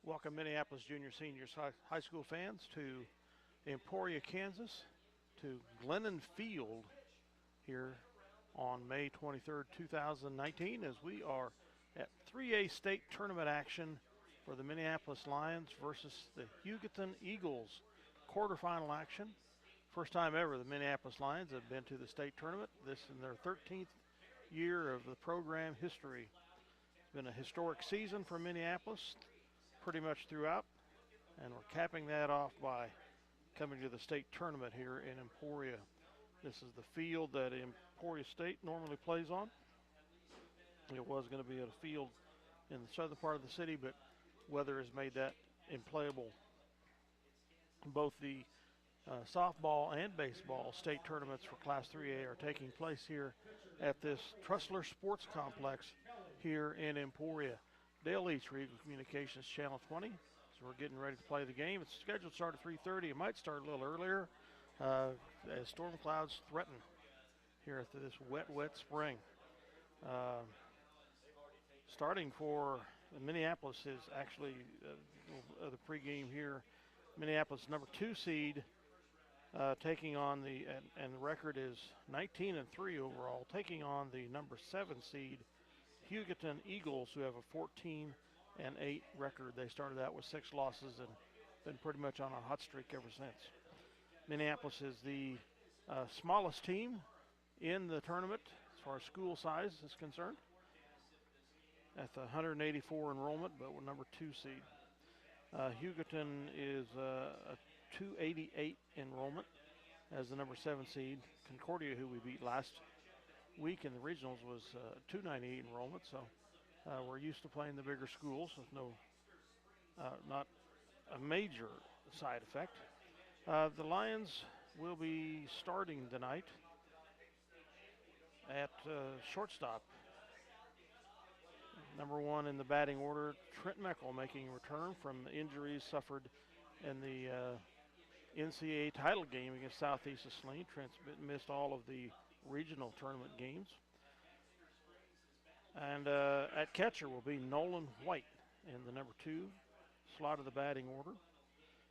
Welcome Minneapolis junior, seniors, high school fans to Emporia, Kansas, to Glennon Field here on May 23rd, 2019, as we are at 3A state tournament action for the Minneapolis Lions versus the Hugoton Eagles. Quarterfinal action. First time ever the Minneapolis Lions have been to the state tournament. This in their 13th year of the program history. It's been a historic season for Minneapolis pretty much throughout, and we're capping that off by coming to the state tournament here in Emporia. This is the field that Emporia State normally plays on. It was going to be at a field in the southern part of the city, but weather has made that unplayable. Both the softball and baseball state tournaments for Class 3A are taking place here at this Trussler Sports Complex here in Emporia. Dale Leach for Eagle Communications Channel 20. So we're getting ready to play the game. It's scheduled to start at 3:30. It might start a little earlier as storm clouds threaten here after this wet spring. Starting for Minneapolis is actually the pregame here. Minneapolis number 2 seed taking on and the record is 19-3 overall, taking on the number 7 seed Hugoton Eagles, who have a 14-8 record. They started out with 6 losses and been pretty much on a hot streak ever since. Minneapolis is the smallest team in the tournament as far as school size is concerned, at the 184 enrollment, but we're number 2 seed. Hugoton is a 288 enrollment as the number 7 seed. Concordia, who we beat last week in the regionals, was 298 enrollment, so we're used to playing the bigger schools with not a major side effect. The Lions will be starting tonight at shortstop. Number 1 in the batting order, Trent Meckel, making a return from injuries suffered in the NCAA title game against Southeast of Saline. Trent's missed all of the regional tournament games. And at catcher will be Nolan White in the number 2 slot of the batting order.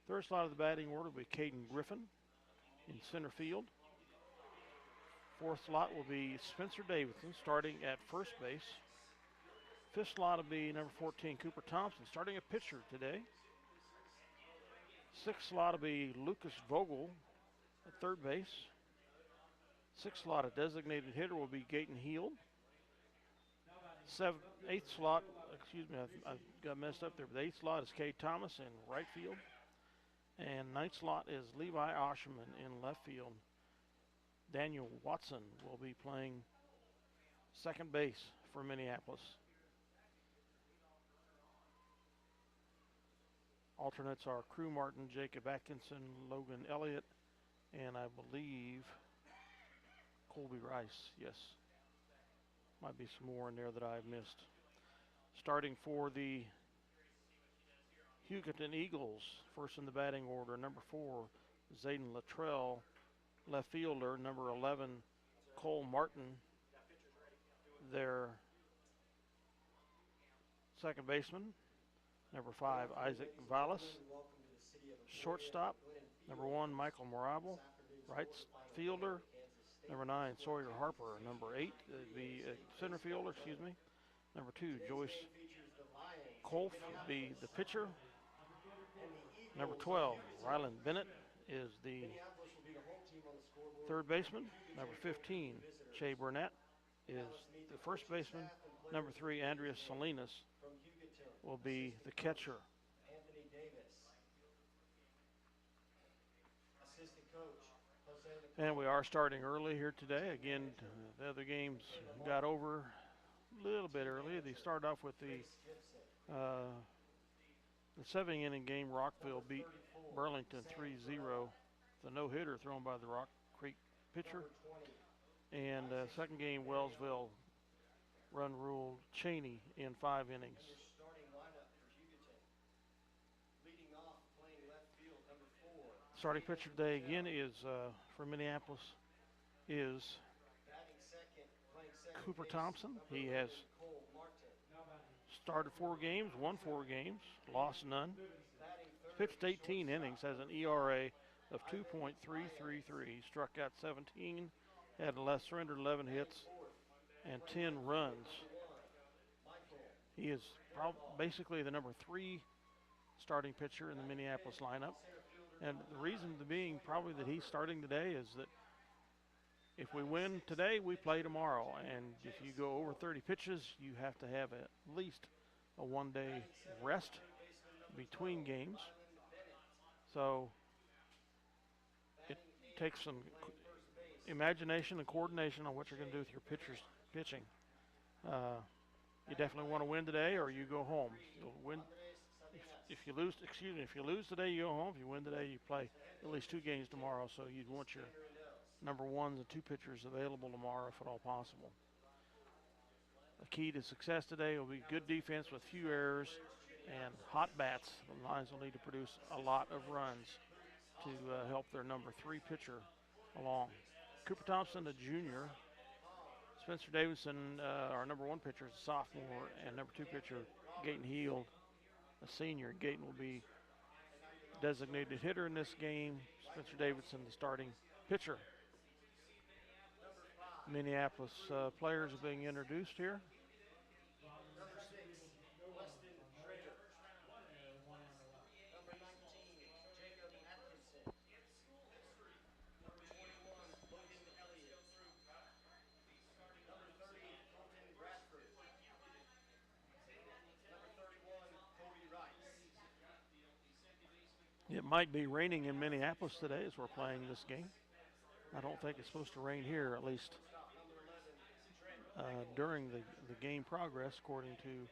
Third slot of the batting order will be Caden Griffin in center field. Fourth slot will be Spencer Davidson starting at first base. Fifth slot will be number 14 Cooper Thompson starting at pitcher today. Sixth slot will be Lucas Vogel at third base. Sixth slot, a designated hitter, will be Gayton Heald. Eighth slot, I got messed up there, but the eighth slot is Kay Thomas in right field. And ninth slot is Levi Osherman in left field. Daniel Watson will be playing second base for Minneapolis. Alternates are Crew Martin, Jacob Atkinson, Logan Elliott, and I believe Colby Rice. Yes. Might be some more in there that I've missed. Starting for the Hugoton Eagles, first in the batting order, number 4, Zayden Luttrell, left fielder. Number 11, Cole Martin, their second baseman. Number 5, Isaac Vallis, shortstop. Number 1, Michael Morabel, right fielder. Number 9, Sawyer Harper. Number 8, the center fielder, Number 2, Joyce Kolf would be the pitcher. Number 12, Rylan Bennett is the third baseman. Number 15, Che Burnett is the first baseman. Number 3, Andreas Salinas will be the catcher. And we are starting early here today. Again, the other games got over a little bit early. They started off with the 7th-inning game. Rockville beat Burlington 3-0. The no-hitter thrown by the Rock Creek pitcher. And second game, Wellsville ruled Cheney in 5 innings. Starting pitcher today again is for Minneapolis is Cooper Thompson. He has started 4 games, won 4 games, lost none. Pitched 18 innings, has an ERA of 2.333. Struck out 17, had less surrendered 11 hits, and 10 runs. He is basically the number 3 starting pitcher in the Minneapolis lineup. And the reason being probably that he's starting today is that if we win today, we play tomorrow. And if you go over 30 pitches, you have to have at least a 1-day rest between games. So it takes some imagination and coordination on what you're going to do with your pitchers pitching. You definitely want to win today, or you go home. You'll win. If you lose, if you lose today, you go home. If you win today, you play at least 2 games tomorrow. So you'd want your number 1s and 2 pitchers available tomorrow, if at all possible. The key to success today will be good defense with few errors and hot bats. The Lions will need to produce a lot of runs to help their number 3 pitcher along. Cooper Thompson, a junior. Spencer Davidson, our number 1 pitcher, is a sophomore, and number 2 pitcher, Gaten Heald, a senior. Gaten will be designated hitter in this game. Spencer Davidson, the starting pitcher. Minneapolis players are being introduced here. It might be raining in Minneapolis today as we're playing this game. I don't think it's supposed to rain here, at least during the game progress, according to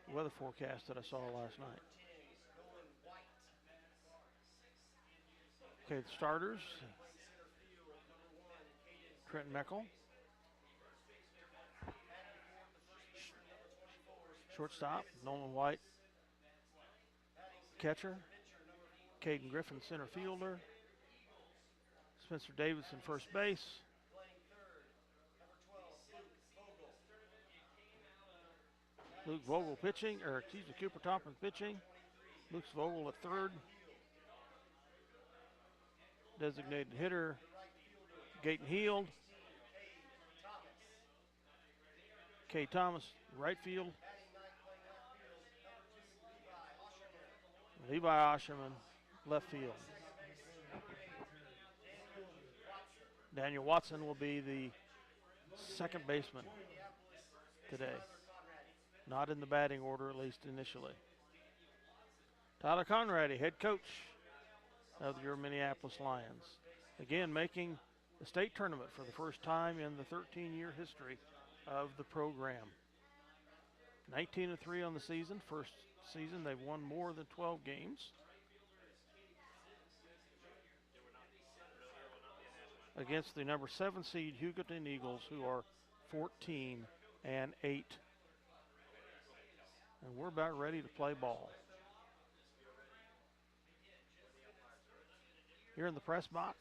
the weather forecast that I saw last night. Okay, the starters. Trent Meckel. Shortstop, Nolan White. Catcher, Caden Griffin, center fielder. Spencer Davidson, first base. Luke Vogel pitching, Cooper Thompson pitching. Luke Vogel at third. Designated hitter, Gaten Heald. K. Thomas, right field. Levi Osherman, left field. Daniel Watson will be the second baseman today. Not in the batting order, at least initially. Tyler Conrady, head coach of your Minneapolis Lions. Again, making the state tournament for the first time in the 13-year history of the program. 19-3 on the season. First season, they've won more than 12 games. Against the number 7 seed Hugoton Eagles, who are 14-8. And we're about ready to play ball. Here in the press box.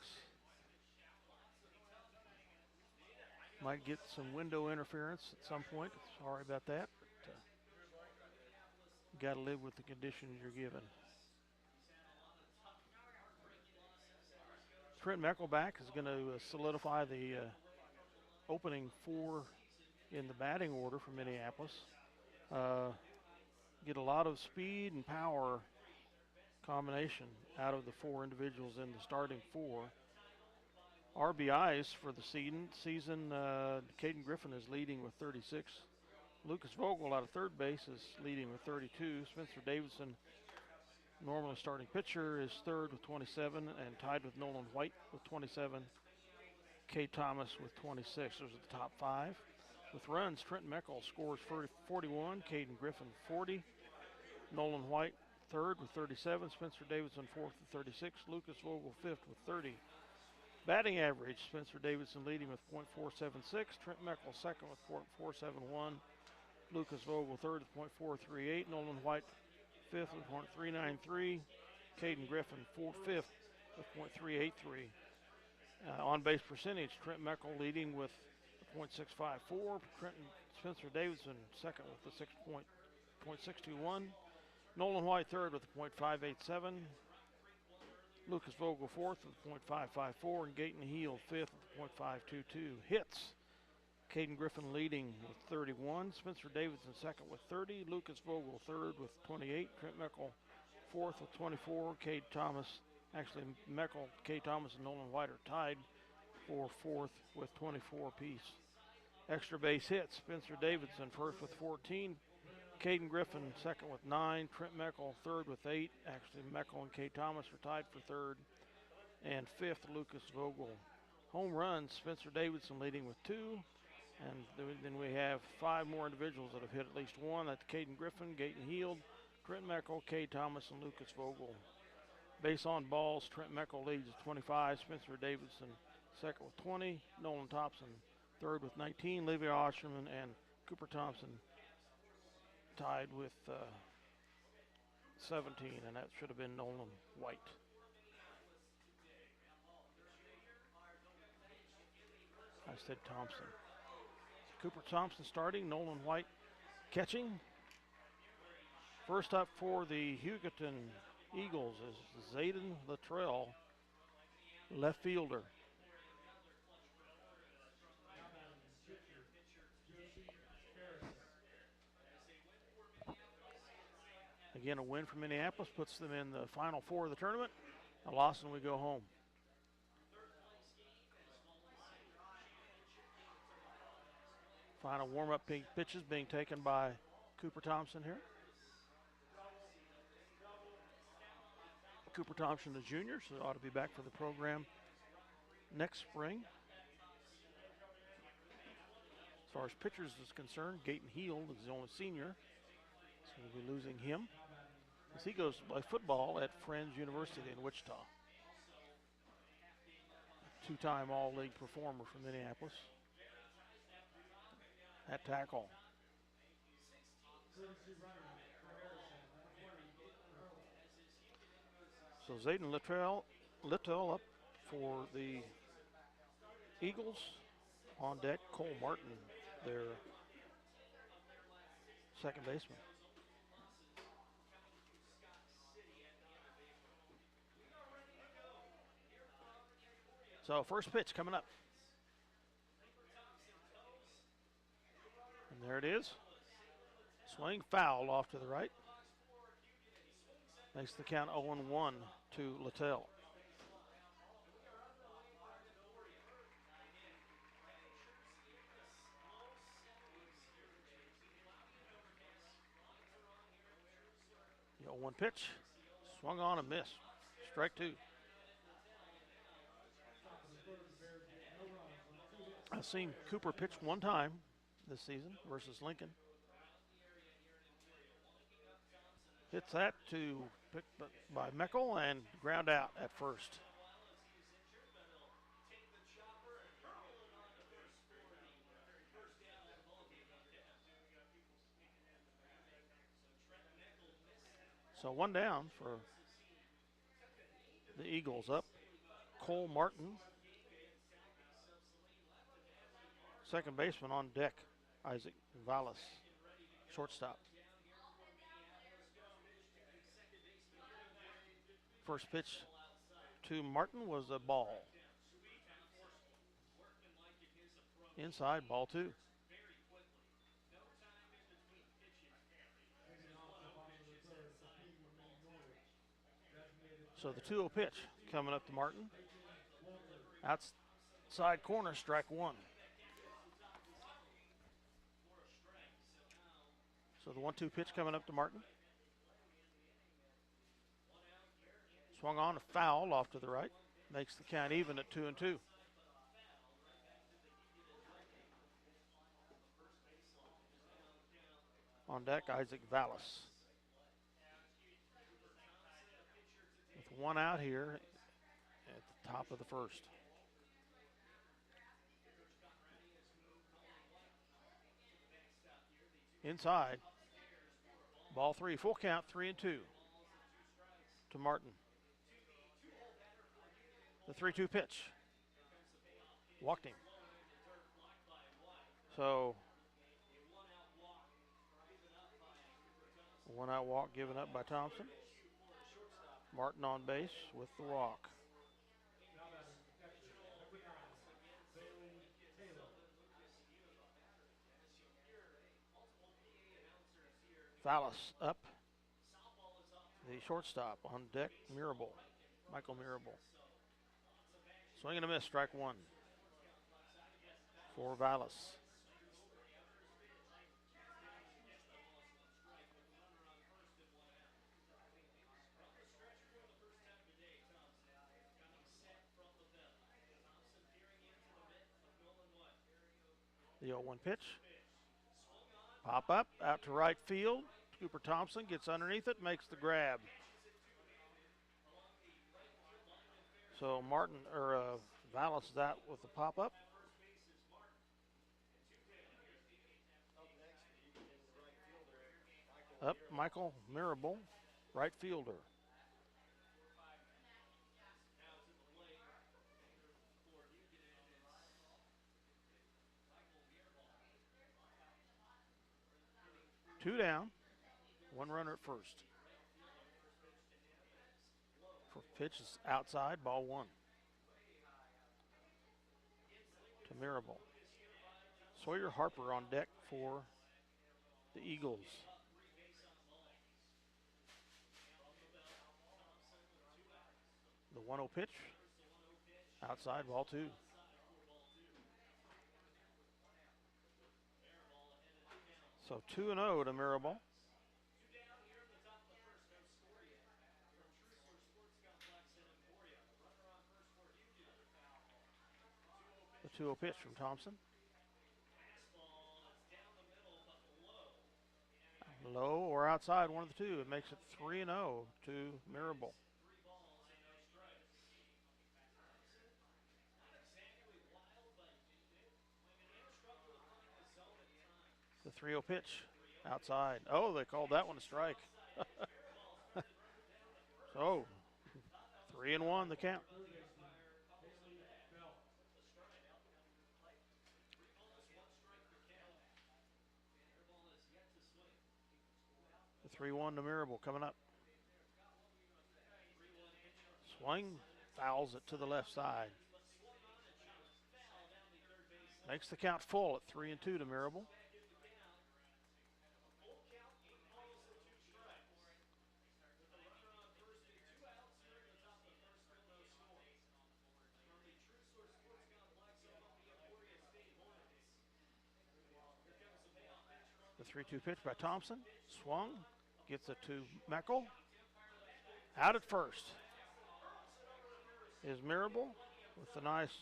Might get some window interference at some point. Sorry about that. But, you got to live with the conditions you're given. Trent Meckelback is going to solidify the opening 4 in the batting order for Minneapolis. Get a lot of speed and power combination out of the 4 individuals in the starting 4. RBIs for the season, Caden Griffin is leading with 36. Lucas Vogel out of third base is leading with 32. Spencer Davidson, normally starting pitcher, is third with 27 and tied with Nolan White with 27. K. Thomas with 26. Those are the top 5. With runs, Trent Meckel scores 41, Caden Griffin 40, Nolan White third with 37, Spencer Davidson fourth with 36, Lucas Vogel fifth with 30. Batting average, Spencer Davidson leading with .476, Trent Meckel second with .471, Lucas Vogel third with .438, Nolan White fifth with .393, Caden Griffin fifth with .383. On base percentage, Trent Meckel leading with .654, Spencer Davidson second with the .621. Nolan White third with a .587. Lucas Vogel fourth with a .554. And Gaten Heel fifth with a .522. Hits. Caden Griffin leading with 31. Spencer Davidson second with 30. Lucas Vogel third with 28. Trent Meckel fourth with 24. Meckel, Cade Thomas, and Nolan White are tied for fourth with 24 apiece. Extra base hits. Spencer Davidson first with 14. Caden Griffin second with 9. Trent Meckel third with 8. Meckel and Cade Thomas are tied for third. And fifth, Lucas Vogel. Home runs, Spencer Davidson leading with 2. And then we have 5 more individuals that have hit at least one. That's Caden Griffin, Gaten Heald, Trent Meckel, Cade Thomas, and Lucas Vogel. Base on balls, Trent Meckel leads with 25. Spencer Davidson second with 20. Nolan Thompson third with 19. Levi Osherman and Cooper Thompson tied with 17, and that should have been Nolan White. I said Thompson. Cooper Thompson starting, Nolan White catching. First up for the Hugoton Eagles is Zayden Luttrell, left fielder. Again, a win for Minneapolis puts them in the Final Four of the tournament. A loss and we go home. Final warm-up pitches being taken by Cooper Thompson here. Cooper Thompson, a junior, so ought to be back for the program next spring. As far as pitchers is concerned, Gaten Heald is the only senior, so we'll be losing him as he goes to play football at Friends University in Wichita. Two-time All-League performer from Minneapolis. At tackle. So Zayden Luttrell up for the Eagles. On deck, Cole Martin, their second baseman. So first pitch coming up. And there it is. Swing foul off to the right. Makes the count 0-1 to Littell. The 0-1 pitch. Swung on and missed. Strike 2. I've seen Cooper pitch one time this season versus Lincoln. Hits that to picked by Meckel and ground out at first. So one down for the Eagles. Up Cole Martin, second baseman. On deck, Isaac Vallis, shortstop. First pitch to Martin was a ball. Inside, ball 2. So the 2-0 pitch coming up to Martin. Outside corner, strike 1. So the 1-2 pitch coming up to Martin. Swung on, a foul off to the right. Makes the count even at 2-2. On deck, Isaac Vallis. With one out here at the top of the first. Inside. Ball 3, full count, 3-2 to Martin. The 3-2 pitch. Walked him. So One out walk given up by Thompson. Martin on base with the walk. Vallis up. The shortstop on deck, Mirabal. Michael Mirabal. Swing and a miss, strike one for Vallis. The 0-1 pitch. Pop up, out to right field. Cooper Thompson gets underneath it, makes the grab. So Vallis is out with the pop up. Up, Michael Mirabal, right fielder. Two down, one runner at first. For pitch is outside, ball one. To Mirabal. Sawyer Harper on deck for the Eagles. The 1-0 pitch. Outside, ball two. So 2-0 to Mirabal. The 2-0 pitch from Thompson. Low or outside, one of the two. It makes it 3-0 to Mirabal. The 3-0 pitch outside. Oh, they called that one a strike. So 3-1 the count. The 3-1 to Mirabal coming up. Swing, fouls it to the left side. Makes the count full at 3-2 to Mirabal. The 3-2 pitch by Thompson. Swung, gets it to Meckel. Out at first is Mirabal with a nice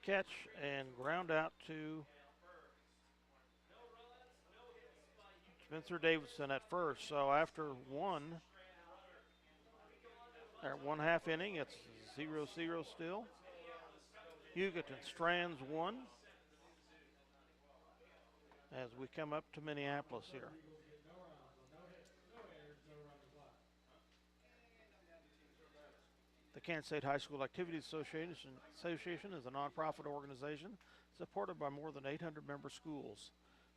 catch and ground out to Spencer Davidson at first. So after one half inning, it's 0-0 still. Hugoton strands one as we come up to Minneapolis here. The Kansas State High School Activities Association is a nonprofit organization supported by more than 800 member schools.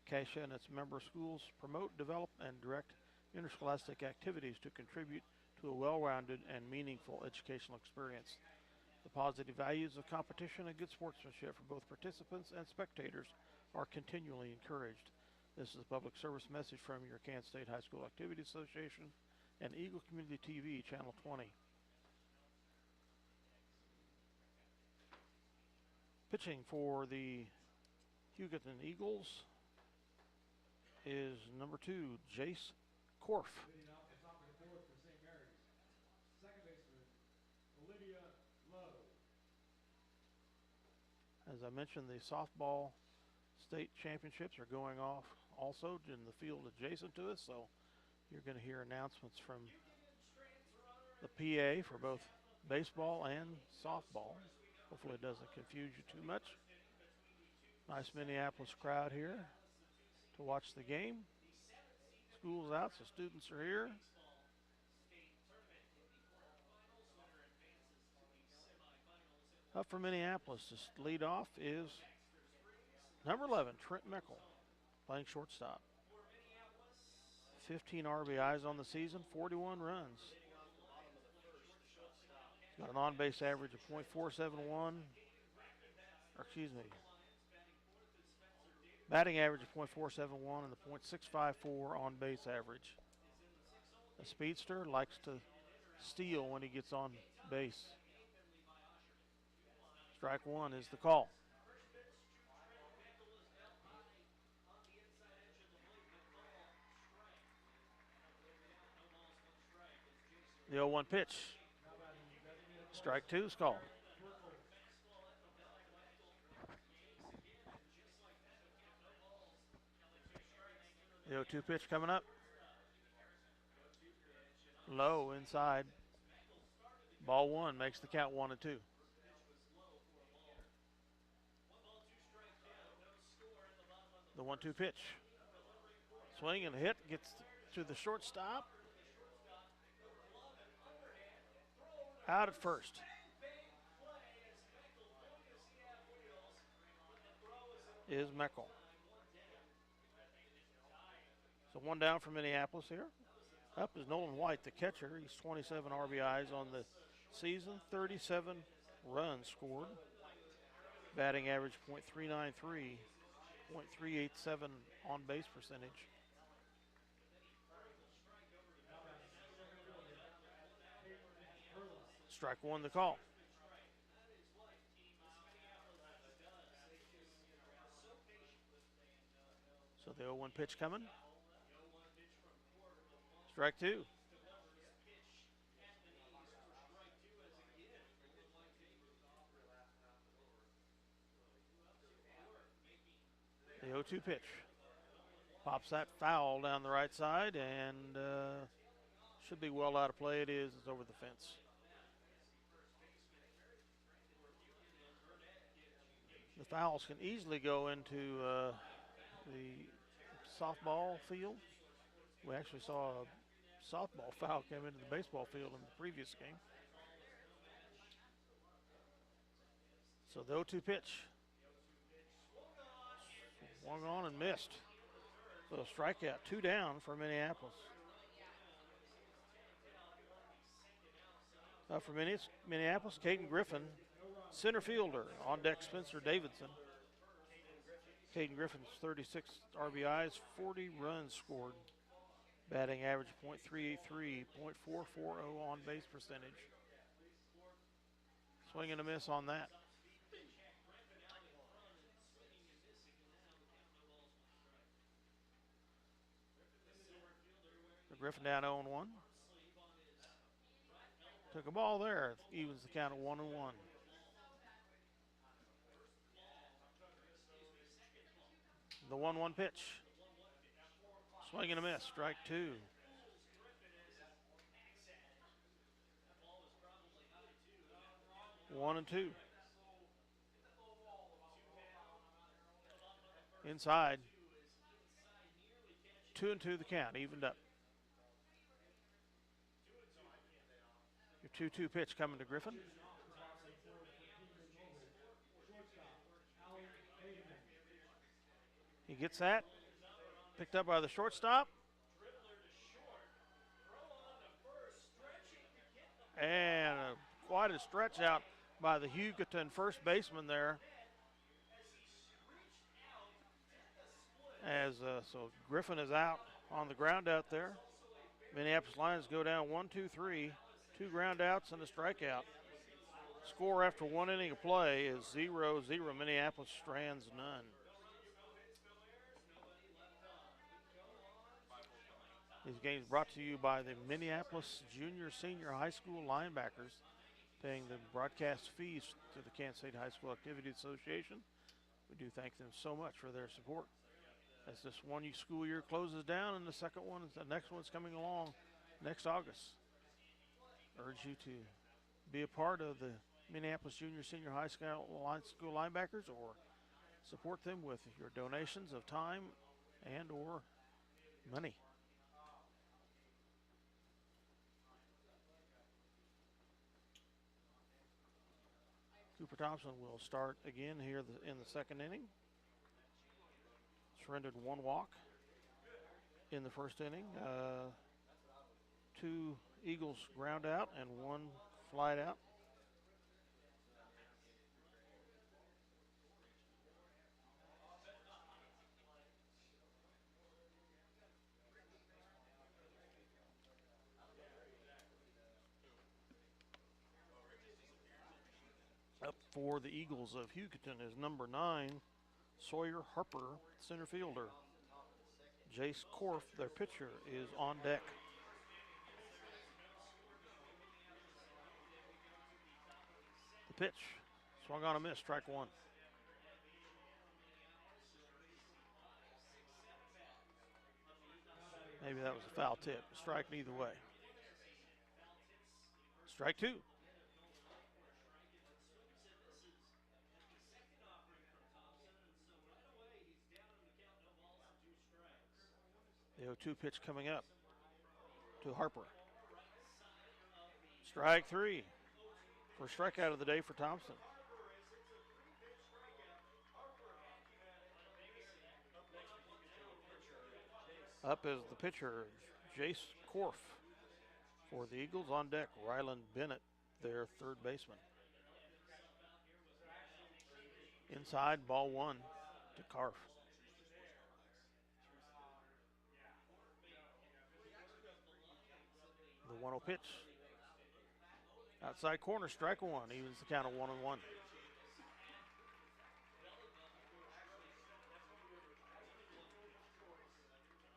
CASHA and its member schools promote, develop, and direct interscholastic activities to contribute to a well-rounded and meaningful educational experience. The positive values of competition and good sportsmanship for both participants and spectators are continually encouraged. This is a public service message from your Kansas State High School Activities Association and Eagle Community TV, Channel 20. Pitching for the Hugoton Eagles is number 2, Jace Korf. As I mentioned, the softball state championships are going off also in the field adjacent to us, so you're going to hear announcements from the PA for both baseball and softball. Hopefully it doesn't confuse you too much. Nice Minneapolis crowd here to watch the game. School's out, so students are here. Up for Minneapolis to lead off is number 11, Trent Meckel, playing shortstop. 15 RBIs on the season, 41 runs. Got an on-base average of .471, or excuse me, batting average of .471 and the .654 on-base average. A speedster, likes to steal when he gets on base. Strike one is the call. The 0-1 pitch. Strike two is called. The 0-2 pitch coming up. Low inside. Ball one, makes the count 1-2. The 1-2 pitch. Swing and hit, gets to the shortstop. Out at first. Is Meckel. So one down for Minneapolis here. Up is Nolan White, the catcher. He's 27 RBIs on the season, 37 runs scored. Batting average .393, .387 on base percentage. Strike one, the call. So the 0-1 pitch coming. Strike two. The 0-2 pitch. Pops that foul down the right side and should be well out of play. It is. It's over the fence. The fouls can easily go into the softball field. We actually saw a softball foul come into the baseball field in the previous game. So the 0-2 pitch. Swung on and missed. So a strikeout, two down for Minneapolis. For Minneapolis, Caden Griffin, center fielder. On deck, Spencer Davidson. Caden Griffin's 36 RBIs, 40 runs scored. Batting average .383, .440 on base percentage. Swing and a miss on that. So Griffin down 0-1. Took a ball there, evens the count of 1-1. The 1-1 pitch. Swing and a miss, strike two. One and two. Inside. 2-2 the count, evened up. Your 2-2 pitch coming to Griffin. He gets that. Picked up by the shortstop. And quite a stretch out by the Hugoton first baseman there. So Griffin is out on the ground out there. Minneapolis Lions go down 1-2-3. 2 ground outs and a strikeout. Score after 1 inning of play is 0-0. Minneapolis strands none. These games brought to you by the Minneapolis Junior Senior High School Linebackers, paying the broadcast fees to the Kansas State High School Activity Association. We do thank them so much for their support. As this one school year closes down and the next one's coming along next August. Urge you to be a part of the Minneapolis Junior Senior High School Linebackers or support them with your donations of time and or money. Cooper Thompson will start again here in the second inning. Surrendered 1 walk. in the first inning. 2 Eagles ground out and 1 flied out. Up for the Eagles of Hugoton is number 9, Sawyer Harper, center fielder. Jace Korf, their pitcher, is on deck. The pitch, swung on a miss, strike 1. Maybe that was a foul tip. Strike either way. Strike 2. The 0-2 pitch coming up to Harper. Strike 3. First strikeout of the day for Thompson. Up is the pitcher, Jace Korf. For the Eagles on deck, Ryland Bennett, their third baseman. Inside, ball 1 to Korf. The 1-0 pitch. Outside corner, strike 1, evens the count of 1-1.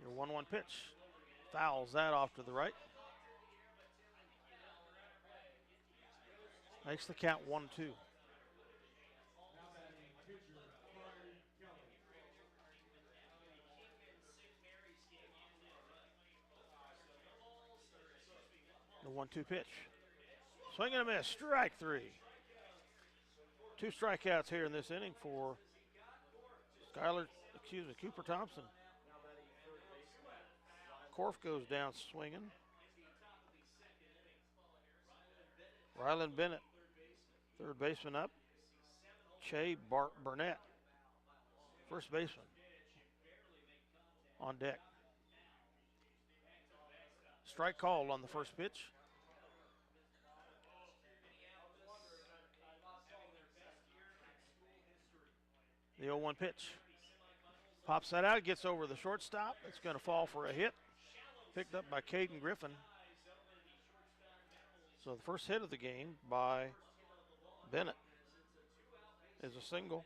Your 1-1 pitch. Fouls that off to the right. Makes the count 1-2. The 1-2 pitch. Swing and a miss, strike 3. 2 strikeouts here in this inning for Cooper Thompson. Korf goes down swinging. Ryland Bennett, third baseman up. Burnett, first baseman, on deck. Strike called on the first pitch. The 0-1 pitch. Pops that out, gets over the shortstop. It's going to fall for a hit. Picked up by Caden Griffin. So the first hit of the game by Bennett is a single.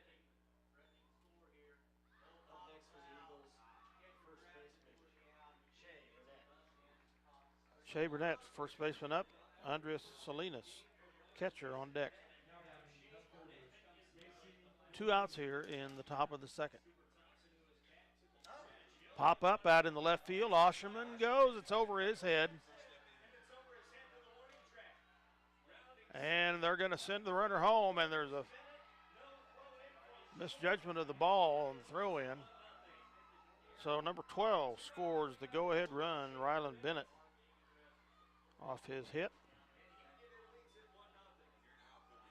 Shea Burnett, first baseman up. Andres Salinas, catcher, on deck. 2 outs here in the top of the second. Pop up out in the left field. Osherman goes. It's over his head. And they're going to send the runner home, and there's a misjudgment of the ball on the throw in. So number 12 scores the go-ahead run, Ryland Bennett, off his hit.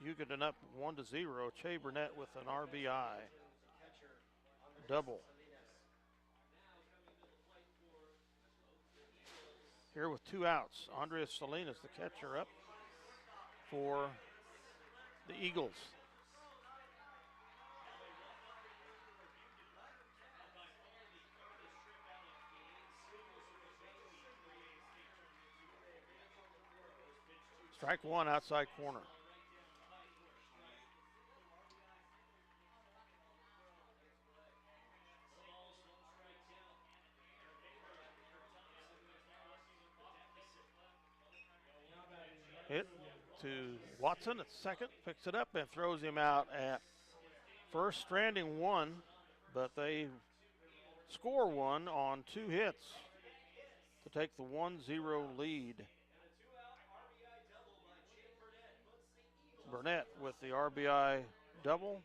Hugoton up 1-0. Shea Burnett with an RBI double. Here with 2 outs, Andres Salinas, the catcher, up for the Eagles. Strike 1, outside corner. Hit to Watson at second, picks it up and throws him out at first, stranding 1, but they score 1 on 2 hits to take the 1-0 lead. Burnett with the RBI double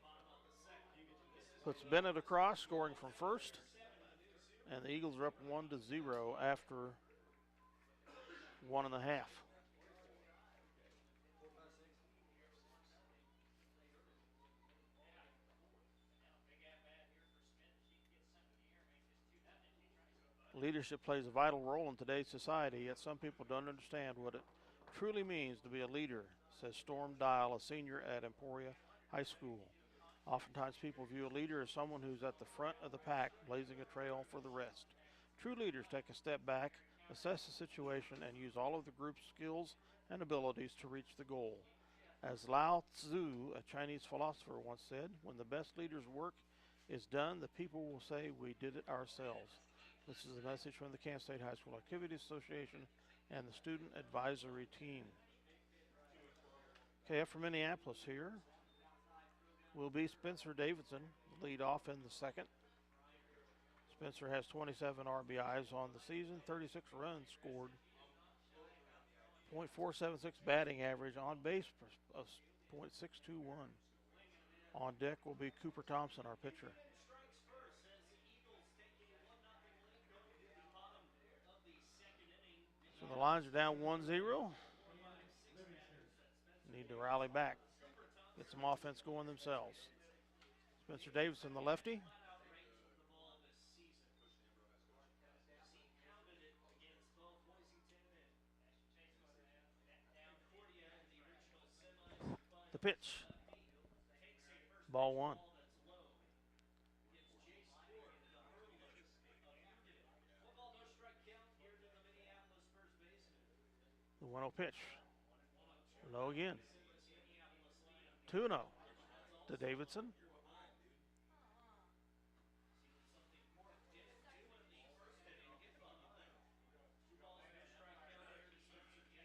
puts Bennett across, scoring from first, and the Eagles are up 1-0 after 1.5. Leadership plays a vital role in today's society, yet some people don't understand what it truly means to be a leader, says Storm Dial, a senior at Emporia High School. Oftentimes people view a leader as someone who's at the front of the pack, blazing a trail for the rest. True leaders take a step back, assess the situation, and use all of the group's skills and abilities to reach the goal. As Lao Tzu, a Chinese philosopher, once said, when the best leader's work is done, the people will say we did it ourselves. This is a message from the Kansas State High School Activities Association and the Student Advisory Team. Okay, up from Minneapolis here will be Spencer Davidson, lead off in the second. Spencer has 27 RBIs on the season, 36 runs scored, .476 batting average, on base of .621. On deck will be Cooper Thompson, our pitcher. So the lines are down 1-0. Need to rally back, get some offense going themselves. Spencer Davidson, the lefty. The pitch. Ball one. The 1-0 pitch. Low again. 2-0 to Davidson.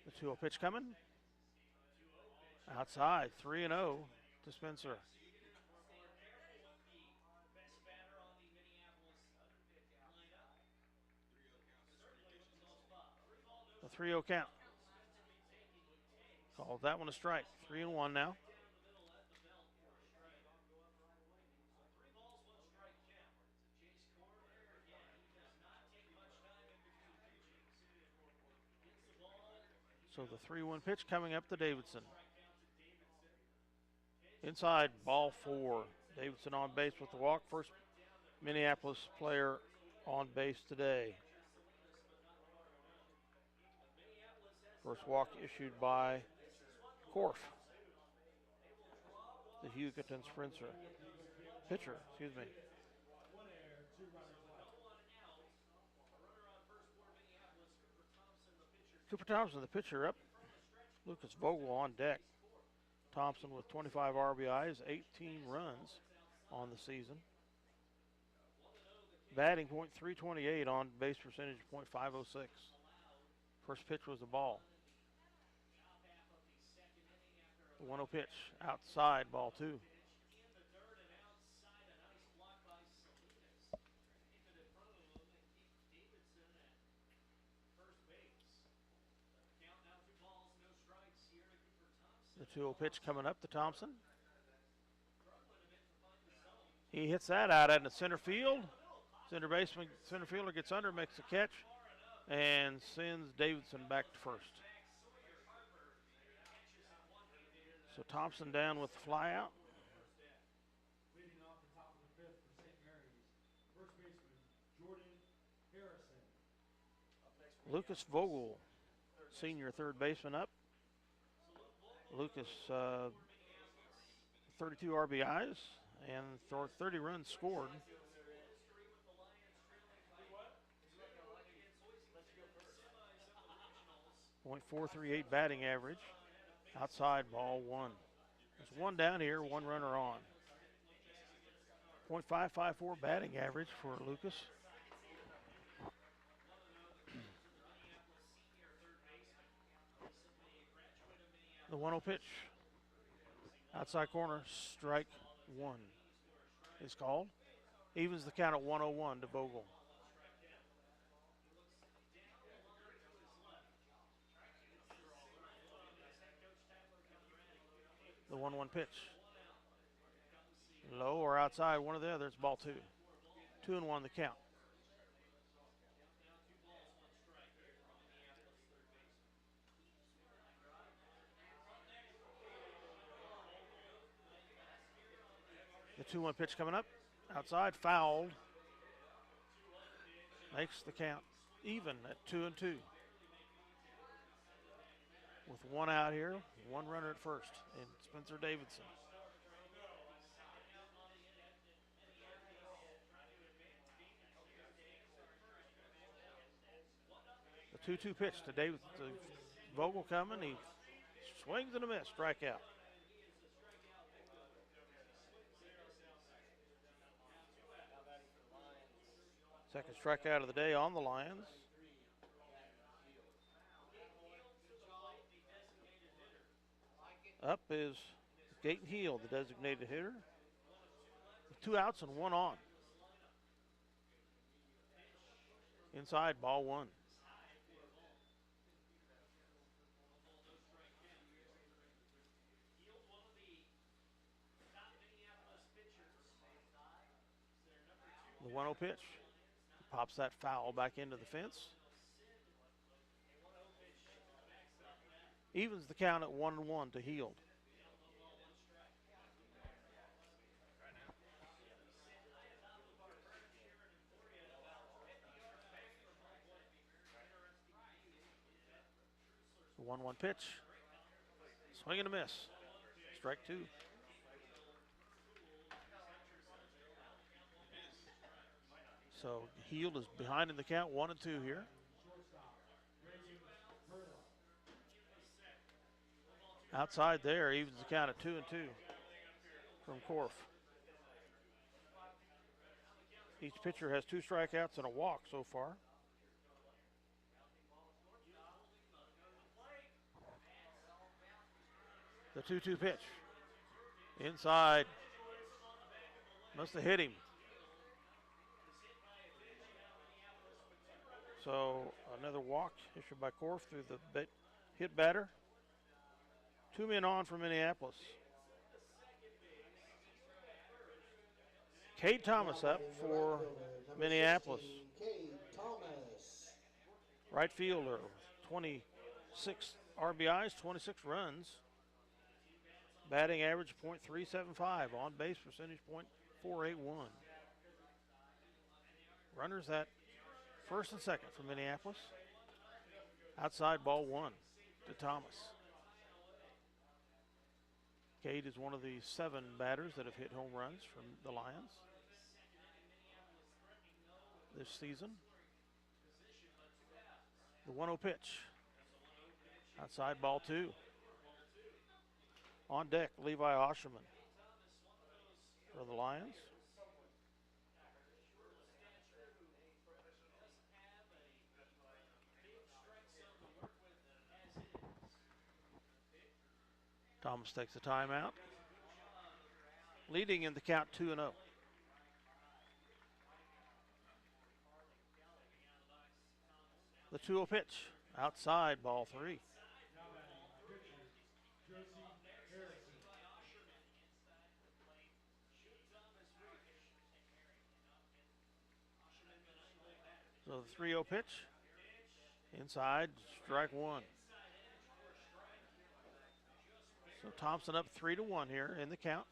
The 2-0 pitch coming. Outside, 3-0 to Spencer. The 3-0 count. Called that one a strike. 3-1 now. So the 3-1 pitch coming up to Davidson. Inside, ball 4. Davidson on base with the walk. First Minneapolis player on base today. First walk issued by Korf, the Hugoton pitcher, excuse me. Cooper Thompson, the pitcher, up. Lucas Vogel on deck. Thompson with 25 RBIs, 18 runs on the season. Batting .328, on base percentage .506. First pitch was a ball. The 1-0 pitch, outside, ball 2. The 2-0 pitch coming up to Thompson. He hits that out into center field. Center fielder gets under, makes the catch, and sends Davidson back to first. So Thompson down with the fly out. Leading off the top of the fifth for St. Mary's, first baseman Jordan Harrison. Lucas Vogel, senior third baseman, up. Lucas, 32 RBIs and 30 runs scored. .438 batting average. Outside, ball 1. There's one down here, one runner on. .554 batting average for Lucas. The 1-0 pitch. Outside corner, strike 1 is called. Evens the count at 1-0-1 to Vogel. The 1-1 pitch. Low or outside, one or the other. It's ball 2. 2-1 the count. The 2-1 pitch coming up. Outside, fouled. Makes the count even at 2-2. With one out here, one runner at first, and Spencer Davidson. The 2-2 pitch to Davidson. To Vogel coming. He swings and a miss. Strikeout. Second strikeout of the day on the Lions. Up is Gaten Heel, the designated hitter. With 2 outs and 1 on. Inside, ball 1. The 1-0 pitch. Pops that foul back into the fence. Evens the count at 1-1 to Heald. The 1-1 pitch. Swing and a miss. Strike 2. So Heald is behind in the count, 1-2 here. Outside there, evens the count at 2-2 from Korf. Each pitcher has 2 strikeouts and a walk so far. The 2-2 pitch. Inside. Must have hit him. So another walk issued by Korf through the hit batter. 2 men on for Minneapolis. Cade Thomas up for Minneapolis. Right fielder, 26 RBIs, 26 runs. Batting average .375, on base percentage .481. Runners at first and second for Minneapolis. Outside, ball 1 to Thomas. Cade is one of the 7 batters that have hit home runs from the Lions this season. The 1-0 pitch. Outside, ball 2. On deck, Levi Osherman for the Lions. Thomas takes the timeout. Leading in the count 2-0. The 2-0 pitch. Outside, ball 3. So the 3-0 pitch. Inside, strike 1. So Thompson up 3-1 here in the count.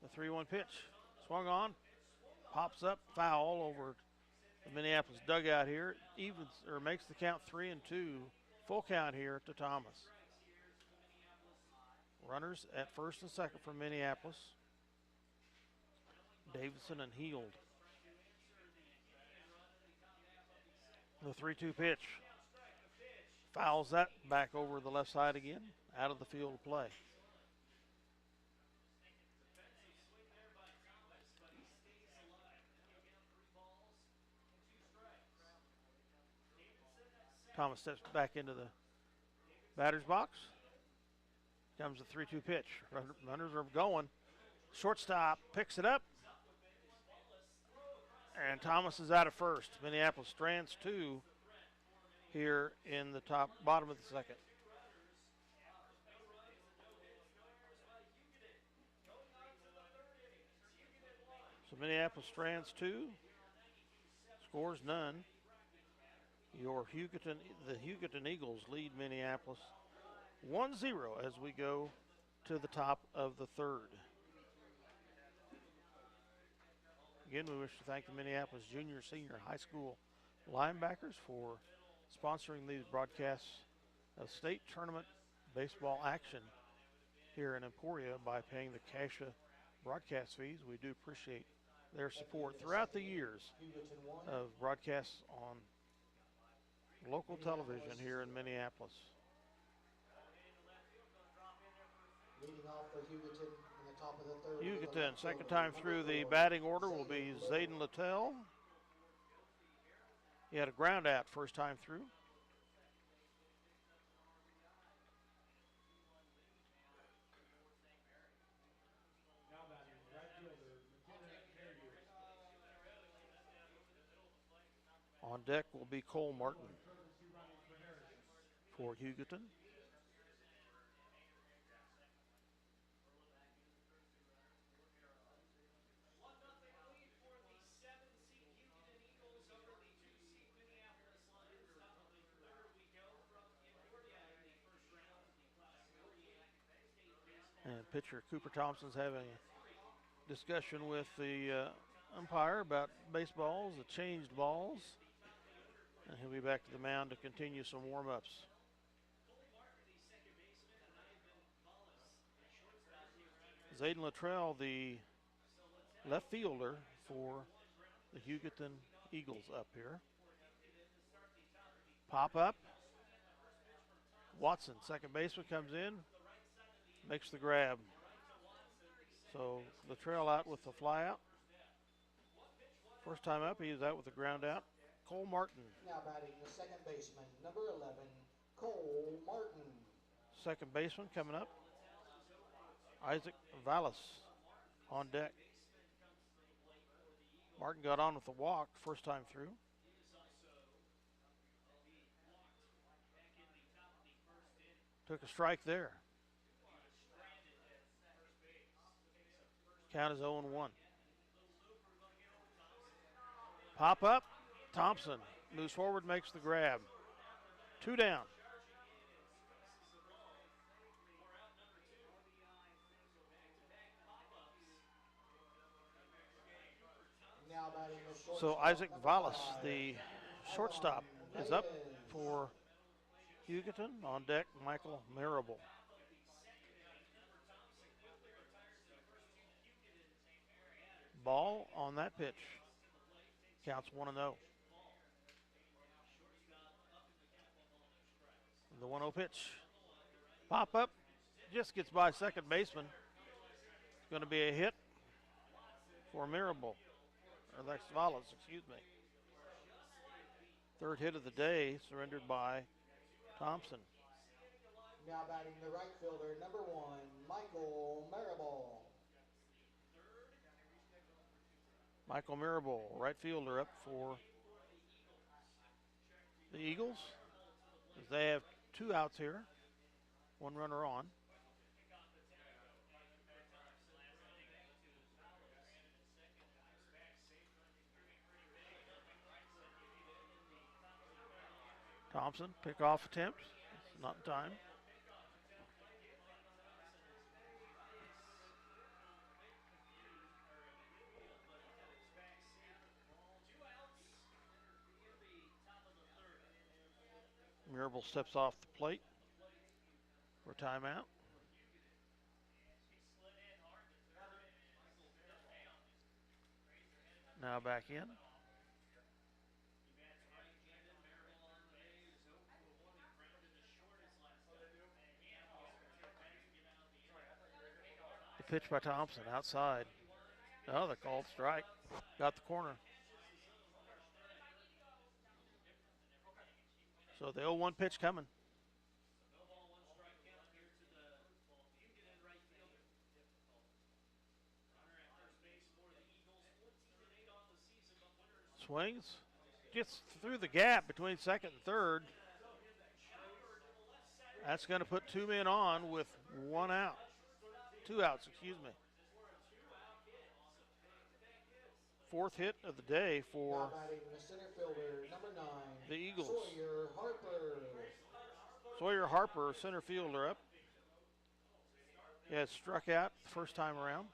The 3-1 pitch. Swung on. Pops up, foul over the Minneapolis dugout here. Evens or makes the count 3-2. Full count here to Thomas. Runners at first and second for Minneapolis. Davidson and Heald. The 3-2 pitch. Fouls that back over the left side again. Out of the field of play. Thomas steps back into the batter's box. Comes the 3-2 pitch. Runners are going. Shortstop picks it up. And Thomas is out of first. Minneapolis strands 2 here in the bottom of the second. So Minneapolis strands 2. Scores none. The Hugoton Eagles lead Minneapolis 1-0 as we go to the top of the third. Again, we wish to thank the Minneapolis junior, senior, high school linebackers for sponsoring these broadcasts of state tournament baseball action here in Emporia by paying the CASHA broadcast fees. We do appreciate their support throughout the years Hugoton 1. of broadcasts on local television here in Minneapolis. Leading off for Hugoton in the top of the third. Hugoton, second time through the batting order will be Zayden Littell. He had a ground out first time through. Now batting, right fielder, On deck will be Cole Martin courtesy running for Harrison. for Hugoton. And pitcher Cooper Thompson's having a discussion with the umpire about baseballs, the changed balls. And he'll be back to the mound to continue some warm-ups. Zayden Luttrell, the left fielder for the Hugoton Eagles up here. Pop up. Watson, second baseman, comes in, makes the grab. So Luttrell out with the fly out. First time up, he was out with the ground out. Cole Martin. Now batting the second baseman, number 11, Cole Martin. Second baseman coming up. Isaac Vallis on deck. Martin got on with the walk first time through. Took a strike there. Count is 0-1. Pop up. Thompson moves forward, makes the grab. 2 down. Now batting the shortstop, So Isaac number Vallis, 5, the shortstop, is up for Hugoton. On deck, Michael Marable. Ball on that pitch. Counts 1-0. The 1-0 pitch. Pop up. Just gets by second baseman. It's going to be a hit for Marable. Or that's Vallis, excuse me. Third hit of the day surrendered by Thompson. Now batting the right fielder, number 1, Michael Marable. Michael Marable, right fielder, up for the Eagles. As they have 2 outs here, 1 runner on. Thompson, pickoff attempt. Not in time. Marable steps off the plate for timeout. Now back in. The pitch by Thompson outside. Oh, the called strike. Got the corner. So the 0-1 pitch coming. Swings. Gets through the gap between second and third. That's going to put 2 men on with 1 out. 2 outs, excuse me. 4th hit of the day for Now batting the center fielder, number 9, the Eagles. Sawyer Harper. Sawyer Harper, center fielder, up. He had struck out the first time around.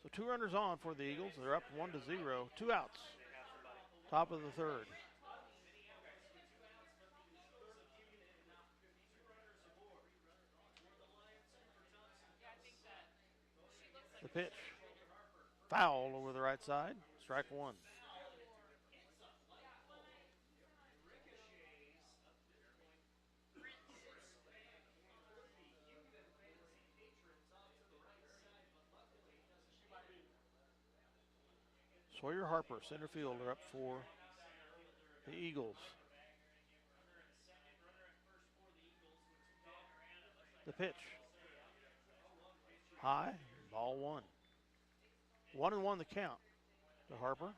So 2 runners on for the Eagles. They're up 1-0. 2 outs. Top of the third. The pitch. Foul over the right side. Strike one. Sawyer Harper, center fielder, up for the Eagles. The pitch. High, ball one. 1-1 the count to Harper.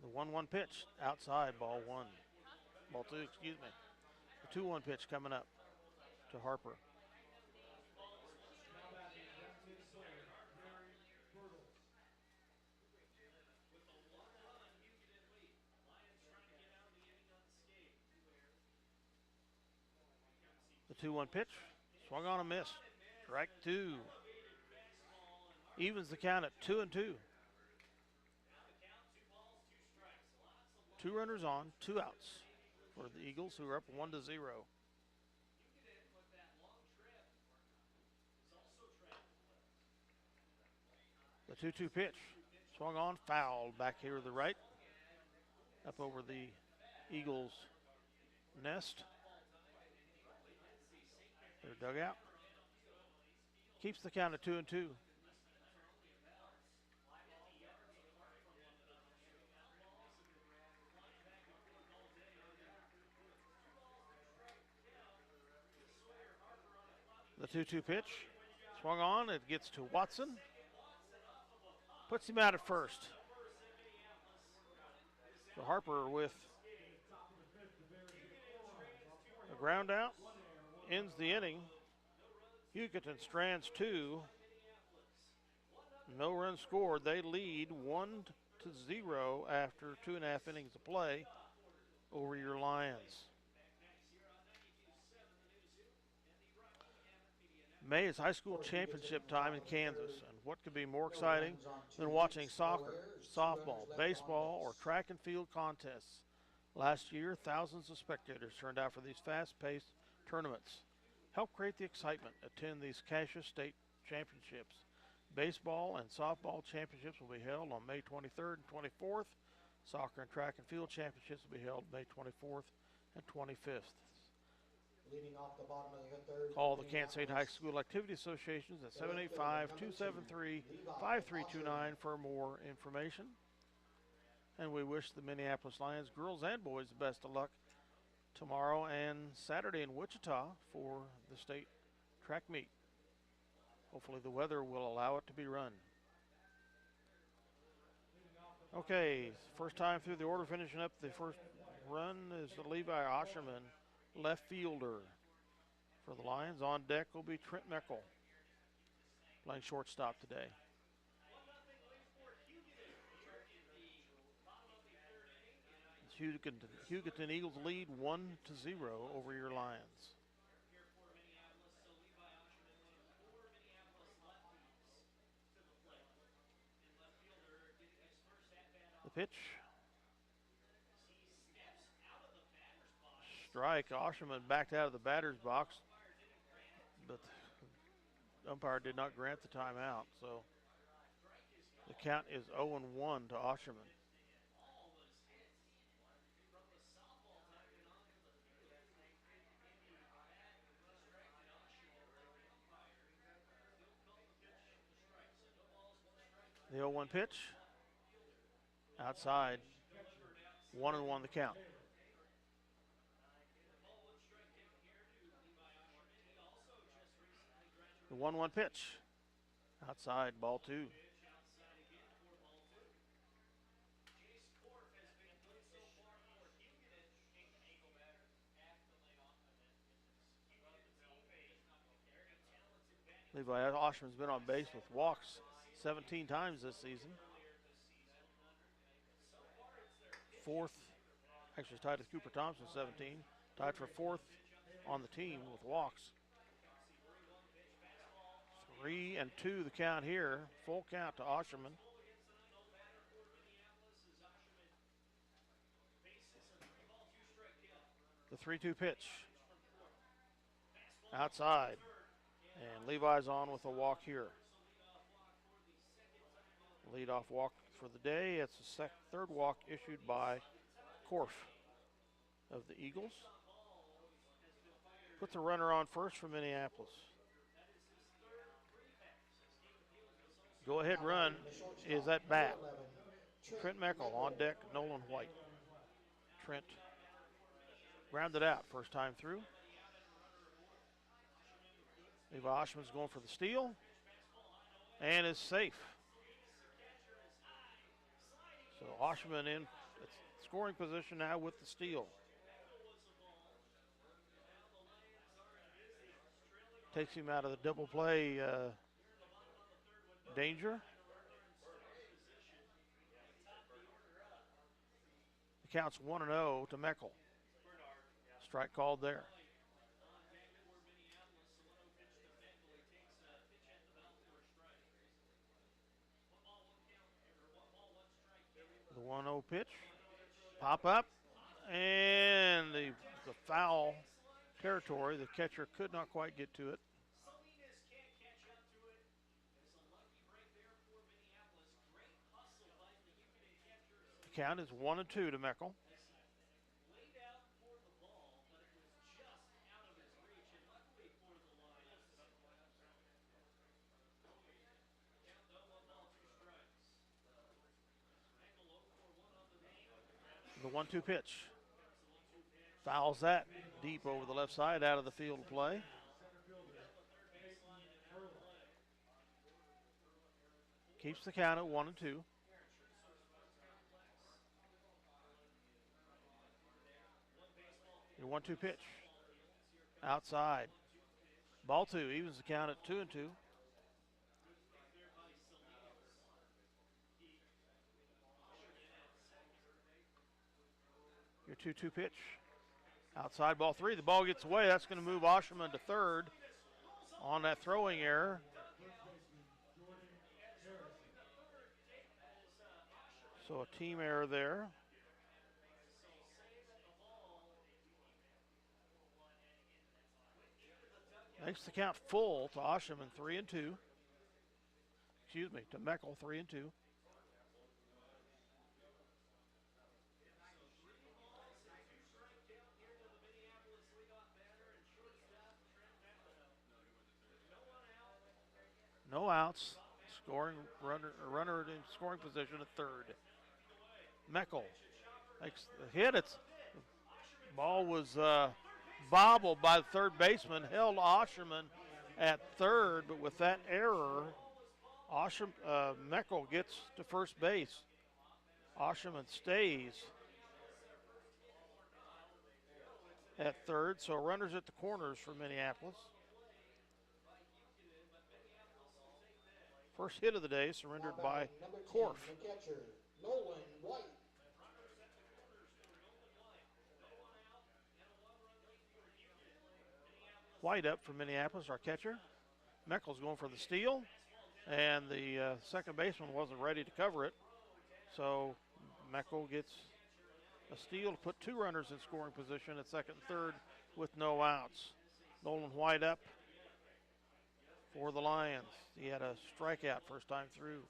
The 1-1 pitch, outside, ball one. Ball two, excuse me. The 2-1 pitch coming up to Harper. The 2-1 pitch, swung on a miss. Strike two. Evens the count at 2-2. 2 runners on, 2 outs for the Eagles, who are up 1-0. The 2-2 pitch, swung on, fouled back here to the right, up over the Eagles' nest. Their dugout. Keeps the count at 2-2. The 2-2 pitch, swung on, it gets to Watson. Puts him out at first. So Harper with a ground out, ends the inning. Hugoton strands 2. No runs scored. They lead 1-0 after 2.5 innings of play over your Lions. May is high school championship time in Kansas, and what could be more exciting than watching soccer, softball, baseball, or track and field contests? Last year, thousands of spectators turned out for these fast-paced tournaments. Help create the excitement. Attend these Cassius State Championships. Baseball and softball championships will be held on May 23rd and 24th. Soccer and track and field championships will be held May 24th and 25th. Leading off the bottom of the third. Call the Kansas State High School Activity Associations at 785-273-5329 for more information. And we wish the Minneapolis Lions girls and boys the best of luck tomorrow and Saturday in Wichita for the state track meet. Hopefully the weather will allow it to be run. Okay, first time through the order, finishing up the first run is the Levi Osherman, left fielder for the Lions. On deck will be Trent Meckel, playing shortstop today. Hugoton Eagles lead 1-0 over your Lions. The pitch. Strike. Osherman backed out of the batter's box, but the umpire did not grant the timeout, so the count is 0-1 to Osherman. The 0-1 pitch, outside, 1-1 the count. The 1-1 pitch, outside, ball two. Levi Osherman's been on base with walks 17 times this season. Fourth, actually tied with Cooper Thompson, 17. Tied for fourth on the team with walks. 3-2 the count here. Full count to Osherman. The 3-2 pitch. Outside. And Levi's on with a walk here. Leadoff walk for the day. It's the third walk issued by Korf of the Eagles. Put the runner on first for Minneapolis. Go ahead run is at bat. Trent Meckel on deck, Nolan White. Trent grounded out first time through. Levi Osherman's going for the steal and is safe. So Osherman in scoring position now with the steal. Takes him out of the double play danger. The count's 1-0 to Meckel. Strike called there. The 1-0 pitch. Pop up. And the foul territory. The catcher could not quite get to it. The count is 1-2 to Meckel. The 1-2 pitch. Fouls that deep over the left side, out of the field of play. Keeps the count at 1-2. Your 1-2 pitch. Outside. Ball 2 evens the count at 2-2. Your 2-2 pitch. Outside, ball 3. The ball gets away. That's going to move Osherman to third on that throwing error. So a team error there. Makes the count full to Osherman, 3-2. Excuse me, to Meckel, 3-2. No outs. Scoring runner in scoring position at third. Meckel makes the hit. The ball was bobbled by the third baseman, held Osherman at third, but with that error, Meckel gets to first base. Osherman stays at third, so runners at the corners for Minneapolis. First hit of the day surrendered by Korf. Nolan White. White up for Minneapolis, our catcher. Meckel's going for the steal, and the second baseman wasn't ready to cover it. So Meckel gets a steal to put two runners in scoring position at second and third with no outs. Nolan White up for the Lions. He had a strikeout first time through.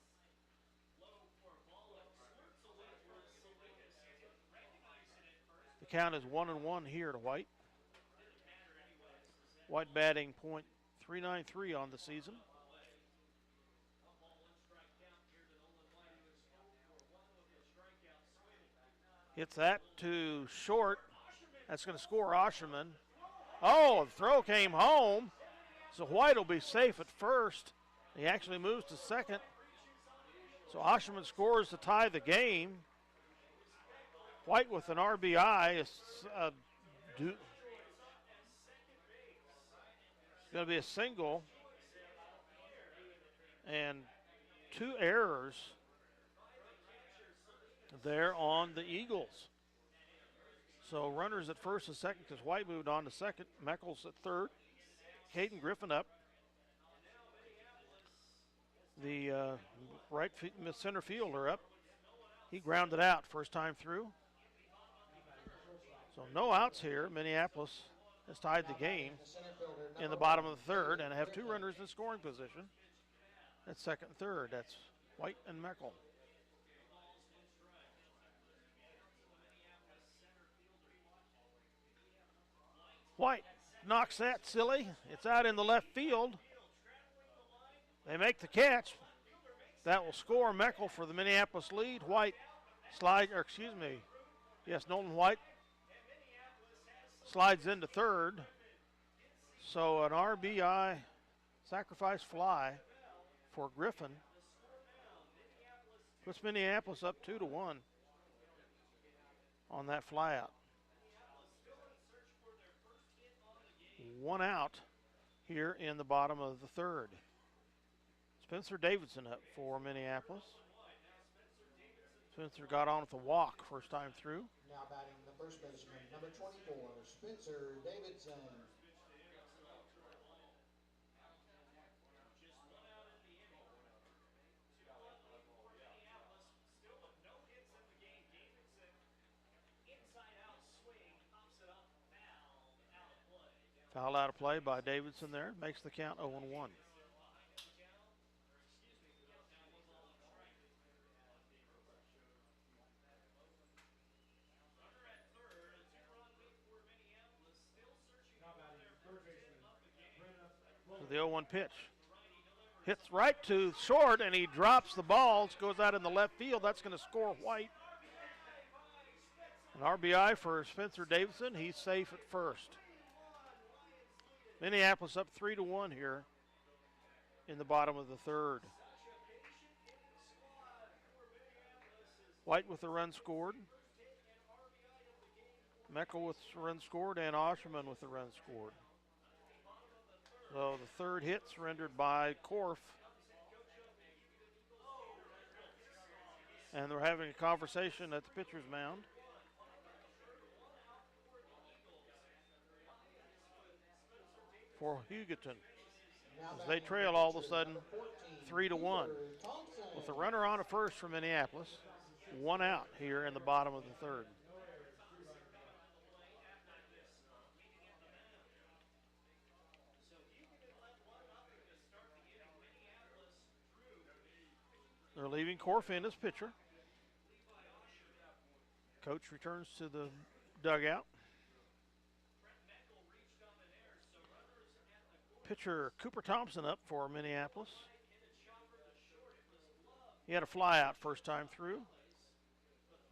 The count is 1-1 here to White. White batting .393 on the season. Hits that to short. That's going to score Osherman. Oh, the throw came home. So White will be safe at first. He actually moves to second. So Osherman scores to tie the game. White with an RBI is going to be a single. And two errors there on the Eagles. So runners at first and second because White moved on to second. Meckles at third. Caden Griffin up. The center fielder up. He grounded out first time through. So no outs here. Minneapolis has tied the game in the bottom of the third and have two runners in scoring position. That's second and third. That's White and Meckel. White knocks that silly. It's out in the left field. They make the catch. That will score Meckel for the Minneapolis lead. White Nolan White slides into third. So an RBI sacrifice fly for Griffin puts Minneapolis up 2-1 on that fly out. One out here in the bottom of the third. Spencer Davidson up for Minneapolis. Spencer got on with a walk first time through. Now batting the first baseman, number 24, Spencer Davidson. Foul out of play by Davidson there. Makes the count 0-1. The 0-1 pitch. Hits right to short, and he drops the ball. Goes out in the left field. That's going to score White. An RBI for Spencer Davidson. He's safe at first. Minneapolis up 3-1 here in the bottom of the third. White with the run scored. Meckel with the run scored, and Osherman with the run scored. So the third hit surrendered by Korf. And they're having a conversation at the pitcher's mound. For Hugoton, as they trail all of a sudden 3-1. With the runner on at first for Minneapolis, one out here in the bottom of the third. They're leaving Korf in as pitcher. Coach returns to the dugout. Pitcher Cooper Thompson up for Minneapolis. He had a fly out first time through.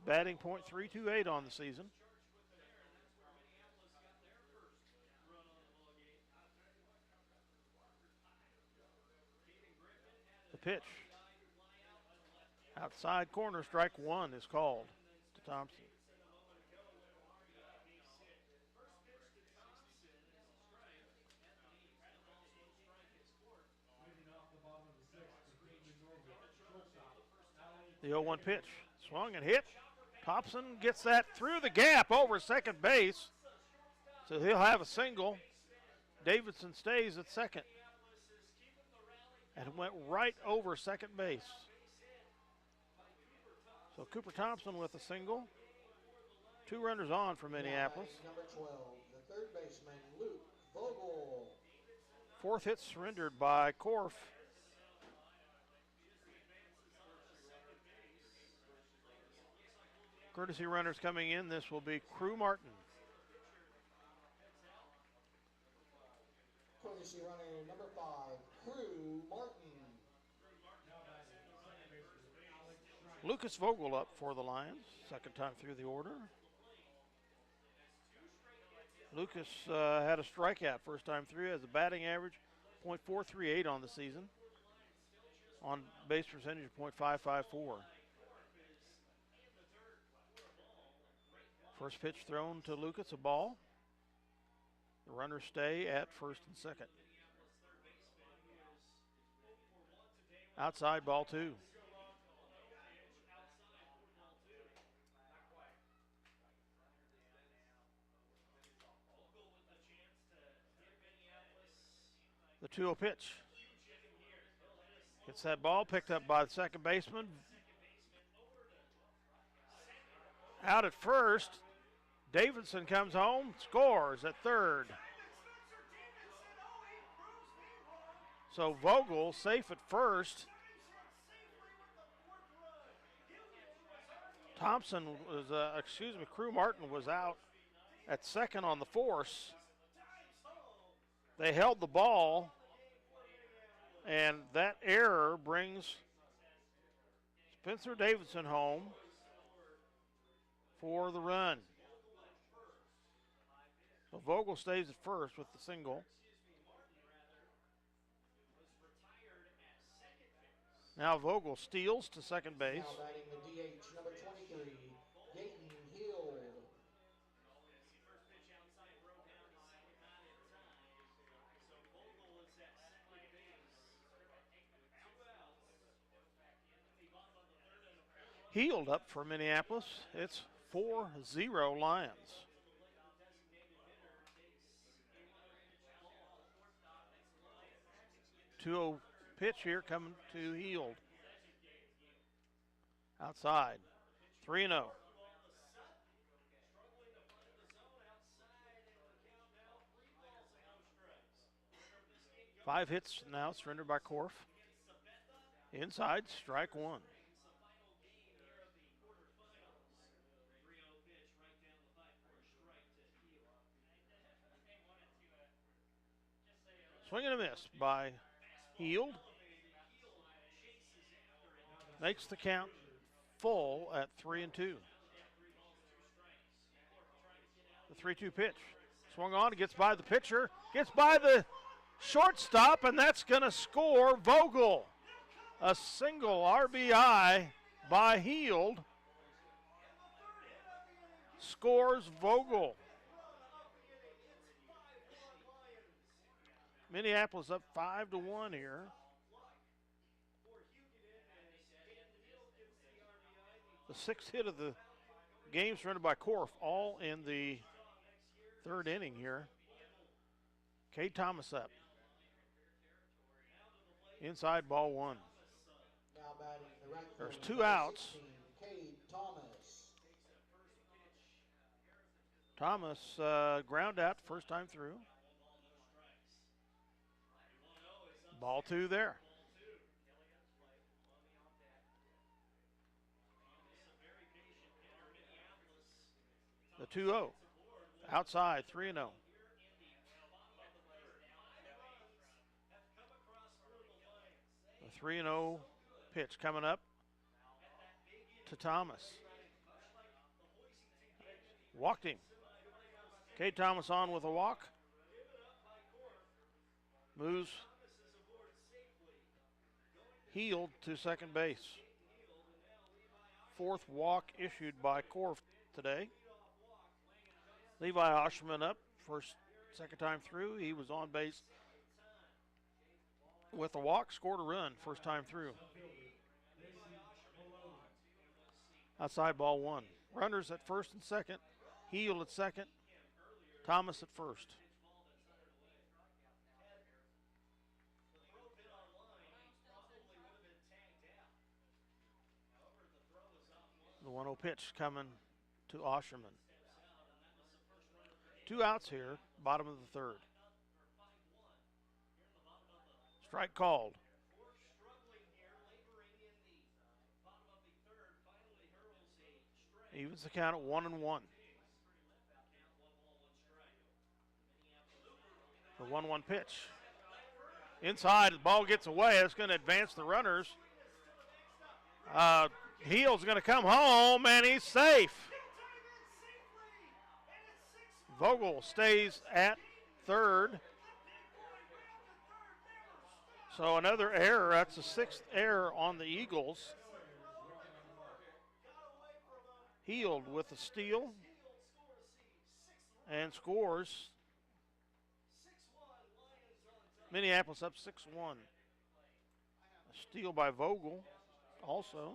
Batting .328 on the season. The pitch. Outside corner, strike one is called to Thompson. The 0-1 pitch, swung and hit. Thompson gets that through the gap over second base. So he'll have a single. Davidson stays at second. And went right over second base. So Cooper Thompson with a single. Two runners on for Minneapolis. Number 12, the third baseman, Luke Vogel. Fourth hit surrendered by Korf. Courtesy runners coming in. This will be Crew Martin. Courtesy runner number 5, Crew Martin. Lucas Vogel up for the Lions. Second time through the order. Lucas had a strikeout first time through. Has a batting average .438 on the season. On base percentage of .554. First pitch thrown to Lucas, a ball. The runners stay at first and second. Outside, ball two. 2-0 pitch. Gets that ball picked up by the second baseman. Out at first. Davidson comes home, scores at third. So Vogel safe at first. Crew Martin was out at second on the force. They held the ball, and that error brings Spencer Davidson home for the run. So Vogel stays at first with the single. Now Vogel steals to second base. Now batting the DH, number 23, Dayton Hill. Healed up for Minneapolis. It's 4-0 Lions. Two-0 pitch here coming to Healed. Outside. 3-0. Five hits now surrendered by Korf. Inside, strike one. Swing and a miss by Healed. Makes the count full at 3-2. The 3-2 pitch. Swung on, gets by the pitcher, gets by the shortstop, and that's going to score Vogel. A single RBI by Healed. Scores Vogel. Minneapolis up 5-1 here. The sixth hit of the game surrendered by Korf, all in the third inning here. Cade Thomas up. Inside, ball one. Now batting the right There's fielder, two number outs. 16, Cade Thomas. Thomas ground out first time through. Ball two there. The 2-0. Outside, 3-0. The 3-0 pitch coming up to Thomas. Walked him. Cade Thomas on with a walk. Moves Healed to second base. Fourth walk issued by Korf today. Levi Osherman up second time through. He was on base with a walk, scored a run first time through. Outside, ball one. Runners at first and second. Healed at second. Thomas at first. The 1-0 pitch coming to Osherman. Two outs here, bottom of the third. Strike called. Evens the count at 1-1. The 1-1 pitch. Inside, the ball gets away. It's going to advance the runners. Heal's going to come home, and he's safe. Vogel stays at third. So another error. That's the sixth error on the Eagles. Healed with a steal and scores. Minneapolis up 6-1. A steal by Vogel also.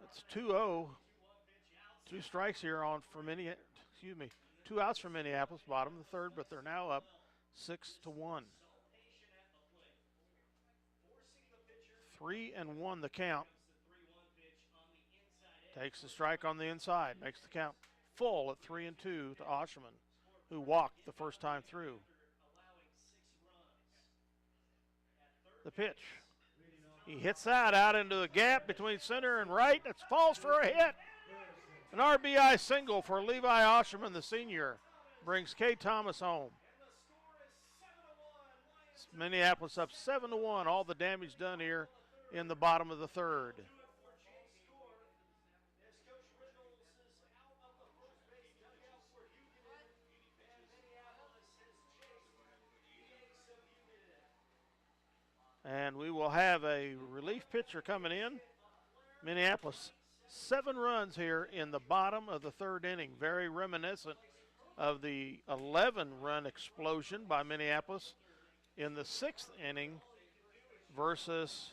It's 2-0. Two strikes here on for Two outs for Minneapolis, bottom of the third, but they're now up 6-1. 3-1 the count. Takes the strike on the inside. Makes the count full at 3-2 to Osherman, who walked the first time through. The pitch. He hits that out into the gap between center and right. It falls for a hit. An RBI single for Levi Osherman, the senior, brings K. Thomas home. Minneapolis up 7-1. All the damage done here in the bottom of the third. And we will have a relief pitcher coming in. Minneapolis, 7 runs here in the bottom of the third inning. Very reminiscent of the 11-run explosion by Minneapolis in the 6th inning versus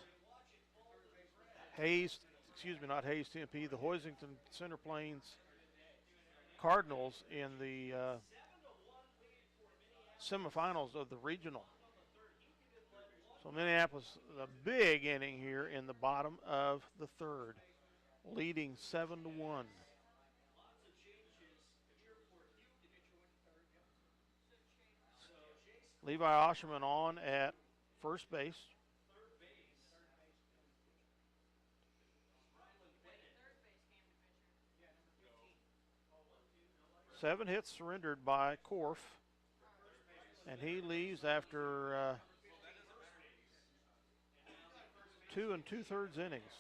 not Hayes TMP, the Hoisington Center Plains Cardinals in the semifinals of the regional. So Minneapolis, a big inning here in the bottom of the third, leading 7-1. Levi Osherman on at first base. Seven hits surrendered by Korf, and he leaves after 2 2/3 innings.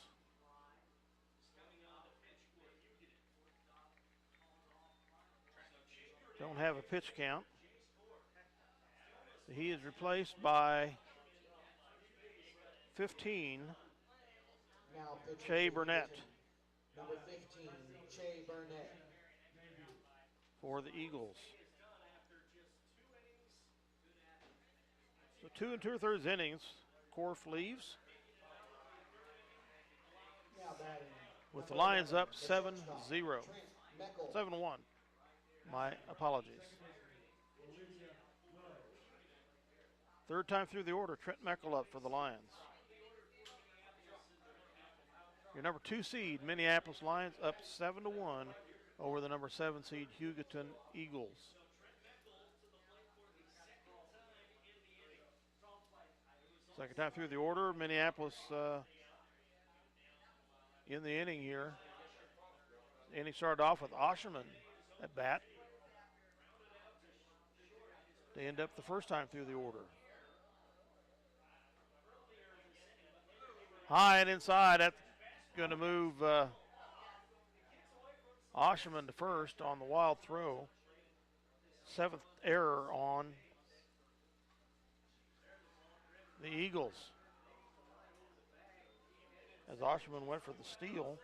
Don't have a pitch count. He is replaced by 15, Now pitching Shea for Burnett Hugoton, number 15, Shea Burnett. for the Eagles. So 2 2/3 innings. Korf leaves Now batting. with the number Lions 11, up the 7-0. shortstop, Trent Meckel. 7-1. My apologies. Third time through the order, Trent Meckel up for the Lions. Your number 2 seed, Minneapolis Lions, up 7-1 over the number 7 seed, Hugoton Eagles. Second time through the order, Minneapolis in the inning here. The inning started off with Osherman at bat. They end up the first time through the order. High and inside, that's going to move Osherman to first on the wild throw. 7th error on the Eagles, as Osherman went for the steal.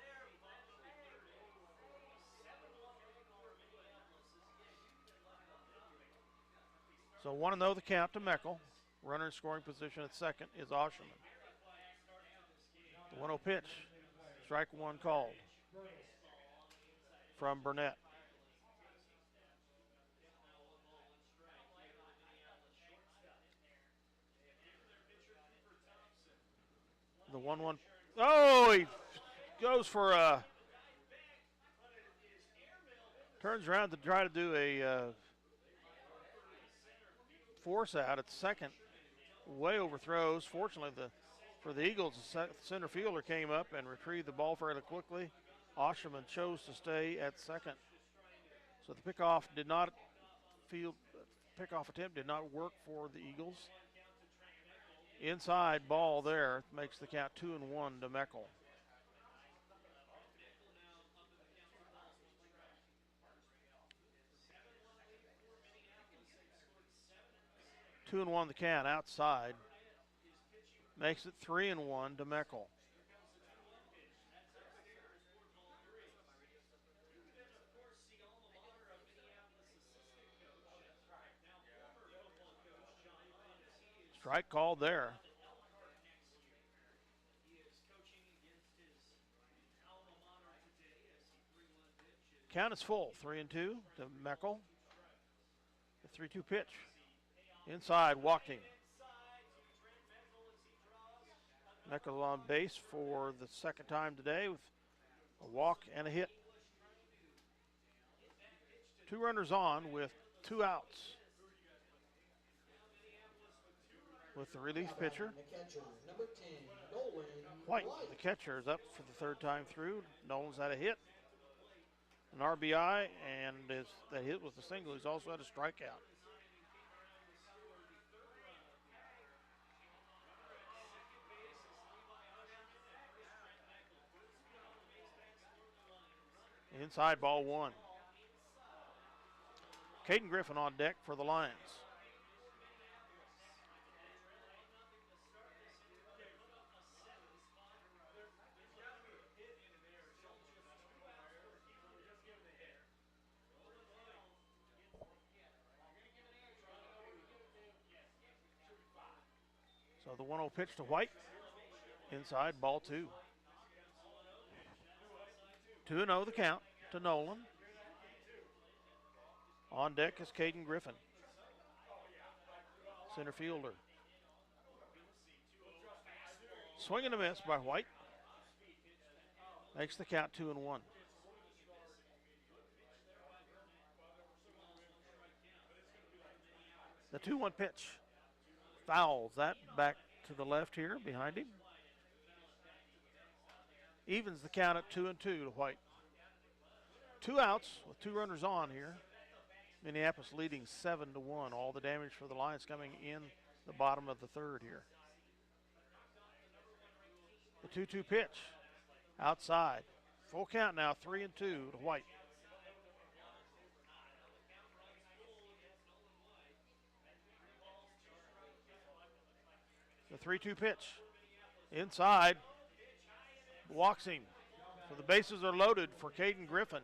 So 1-0 the count to Meckel. Runner in scoring position at second is Osherman. The 1-0 pitch. Strike one called from Burnett. The 1-1. Oh, he goes for a. Turns around to try to do a force out at second. Way overthrows. Fortunately, for the Eagles, the center fielder came up and retrieved the ball fairly quickly. Osherman chose to stay at second. So the pickoff attempt did not work for the Eagles. Inside ball there makes the count 2-1 to Meckel. Two and 1 the count outside. Makes it 3-1 to Meckel. Strike called there. Count is full, 3-2 to Meckel. The 3-2 pitch Inside, walking. Meckel on base for the second time today with a walk and a hit. 2 runners on with 2 outs. With the relief pitcher, The catcher, number 10, Nolan White. The catcher is up for the 3rd time through. Nolan's had a hit, an RBI, and that hit was the single. He's also had a strikeout. Inside, ball 1. Caden Griffin on deck for the Lions. So the 1-0 pitch to White. Inside, ball 2. 2-0 the count to Nolan. On deck is Caden Griffin, center fielder. Swing and a miss by White. Makes the count 2-1. The 2-1 pitch. Fouls that back to the left here behind him. Evens the count at 2-2 to White. 2 outs with 2 runners on here. Minneapolis leading 7-1. All the damage for the Lions coming in the bottom of the 3rd here. The 2-2 pitch. Outside. Full count now, 3-2 to White. The 3-2 pitch. Inside. Walks him. So the bases are loaded for Caden Griffin.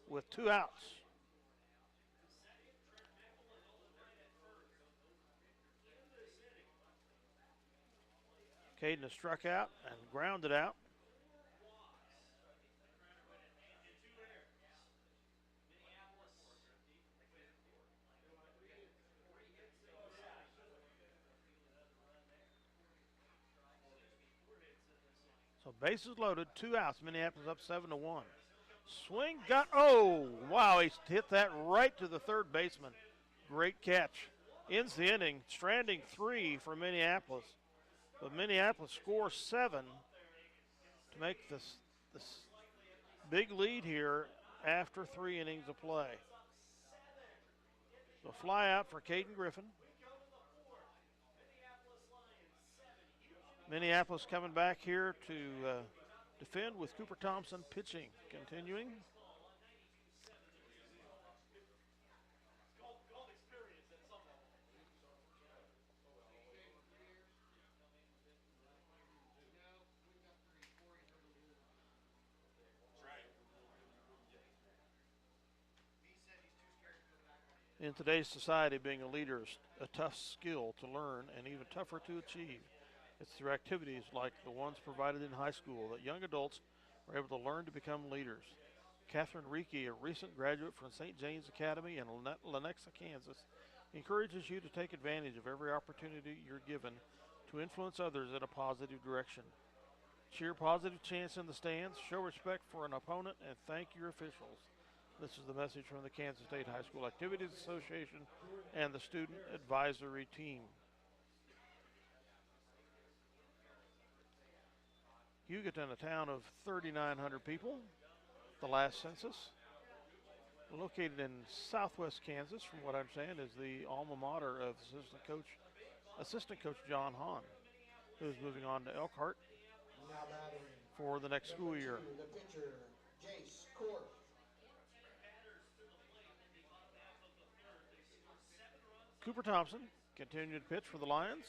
With 2 outs. Caden has struck out and grounded out. So bases loaded, 2 outs. Minneapolis up 7-1. Swing, got, oh, wow, he hit that right to the 3rd baseman. Great catch. Ends the inning, stranding 3 for Minneapolis. But Minneapolis scores 7 to make this big lead here after 3 innings of play. So fly out for Caden Griffin. Minneapolis coming back here to defend with Cooper Thompson pitching. Continuing. In today's society, being a leader is a tough skill to learn and even tougher to achieve. It's through activities like the ones provided in high school that young adults are able to learn to become leaders. Catherine Reiki, a recent graduate from St. James Academy in Lenexa, Kansas, encourages you to take advantage of every opportunity you're given to influence others in a positive direction. Cheer positive chants in the stands, show respect for an opponent, and thank your officials. This is the message from the Kansas State High School Activities Association and the Student Advisory Team. Hugoton, a town of 3,900 people, the last census. Located in southwest Kansas, from what I understand, is the alma mater of assistant coach John Hahn, who's moving on to Elkhart for the next school year. The pitcher, Jace Korf. Cooper Thompson continued to pitch for the Lions.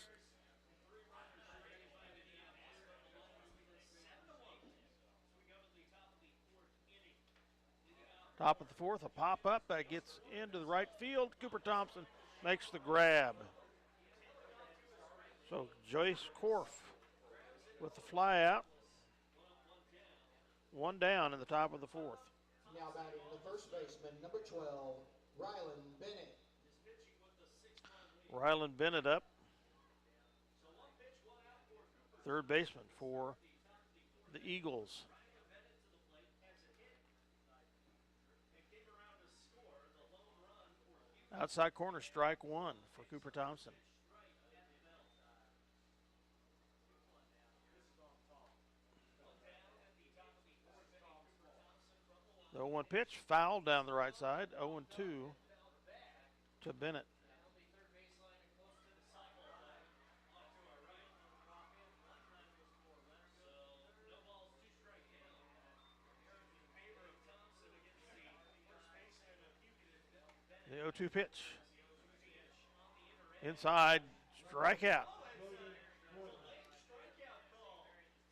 Top of the 4th, a pop-up that gets into the right field. Cooper Thompson makes the grab. So Joyce Korf with the fly out. 1 down in the top of the 4th. Now batting the first baseman, number 12, Rylan Bennett. Rylan Bennett up. Third baseman for the Eagles. Outside corner, strike one for Cooper Thompson. The 0-1 pitch, fouled down the right side. 0-2 to Bennett. The 0-2 pitch. Inside, strikeout.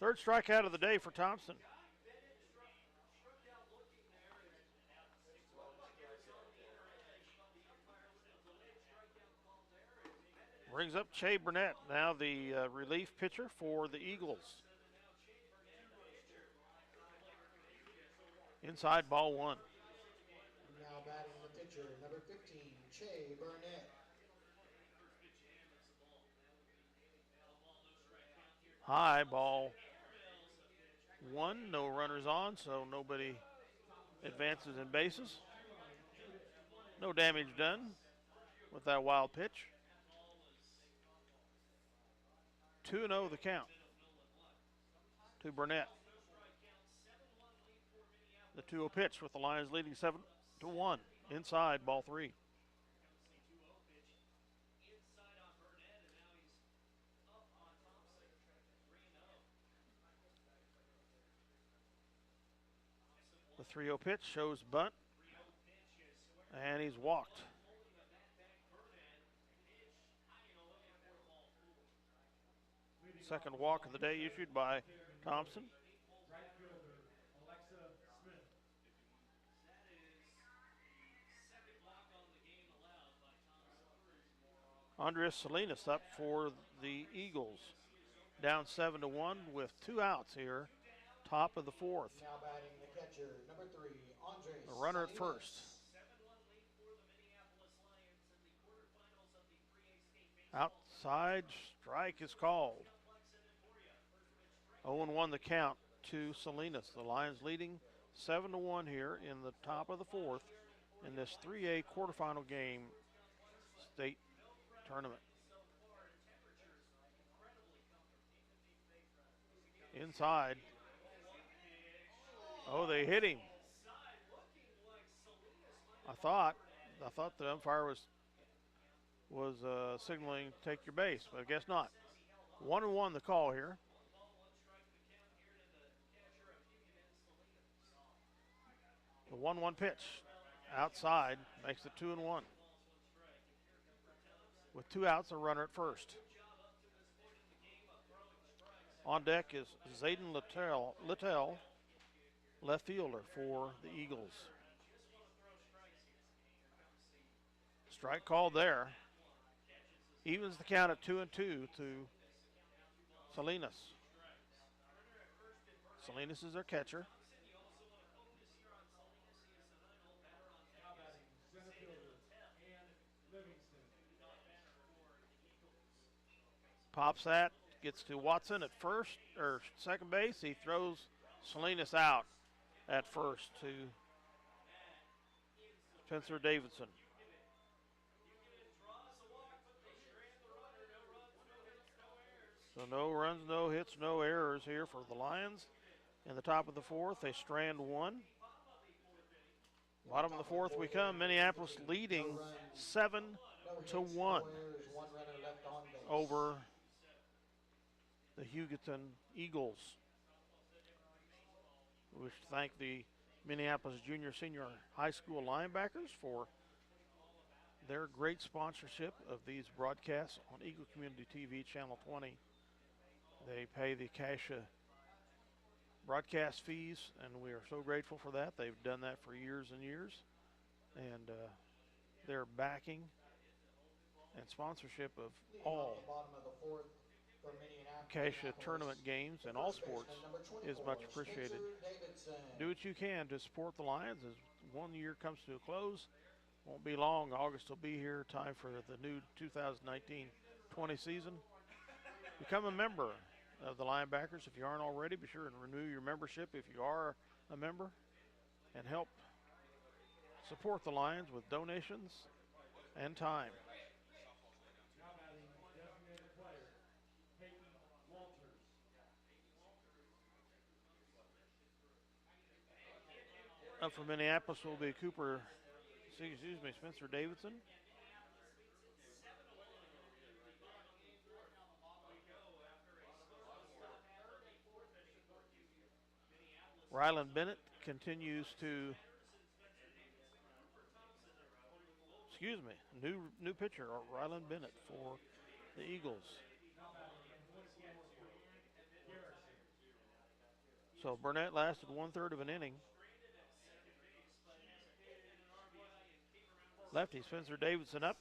Third strikeout of the day for Thompson. Brings up Che Burnett, now the relief pitcher for the Eagles. Inside, ball one. Now batting the pitcher, number 15, Che Burnett. High, ball one. No runners on, so nobody advances in bases. No damage done with that wild pitch. 2-0 the count to Burnett. The 2-0 pitch with the Lions leading 7-1. Inside, ball three. The 3-0 pitch shows bunt, and he's walked. Second walk of the day issued by Thompson. Andres Salinas up for the Eagles. Down 7-1 with 2 outs here, top of the fourth. Now batting the catcher, number 3, Andres The runner at Salinas. first. Outside strike is called. 0-1 the count to Salinas. The Lions leading 7-1 here in the top of the fourth in this 3A quarterfinal game state tournament. Inside. Oh, they hit him. I thought the umpire was signaling take your base, but I guess not. 1-1 the call here. The 1-1 pitch outside makes it 2-1. With 2 outs, a runner at first. On deck is Zayden Littell, left fielder for the Eagles. Strike called there. Evens the count at 2-2 to Salinas. Salinas is their catcher. Pops that, gets to Watson at first or second base. He throws Salinas out at first to Spencer Davidson. So no runs, no hits, no errors here for the Lions. In the top of the fourth, they strand one. Bottom of the fourth we come. Minneapolis leading 7-1 over the Hugoton Eagles. We wish to thank the Minneapolis Junior Senior High School linebackers for their great sponsorship of these broadcasts on Eagle Community TV Channel 20. They pay the CASHA broadcast fees, and we are so grateful for that. They've done that for years and years, and their backing and sponsorship of all Bottom of the fourth, For Minneapolis. Acacia tournament games and all First sports baseman, number is 24, much appreciated. Spencer Davidson. Do what you can to support the Lions as 1 year comes to a close. Won't be long. August will be here. Time for the new 2019-20 season. Become a member of the Linebackers if you aren't already. Be sure and renew your membership if you are a member, and help support the Lions with donations and time. Now batting designated player, Peyton Walters. Up for Minneapolis will be Spencer Davidson. Rylan Bennett continues to, new pitcher, Rylan Bennett for the Eagles. So Burnett lasted 1/3 of an inning. Lefty Spencer Davidson up.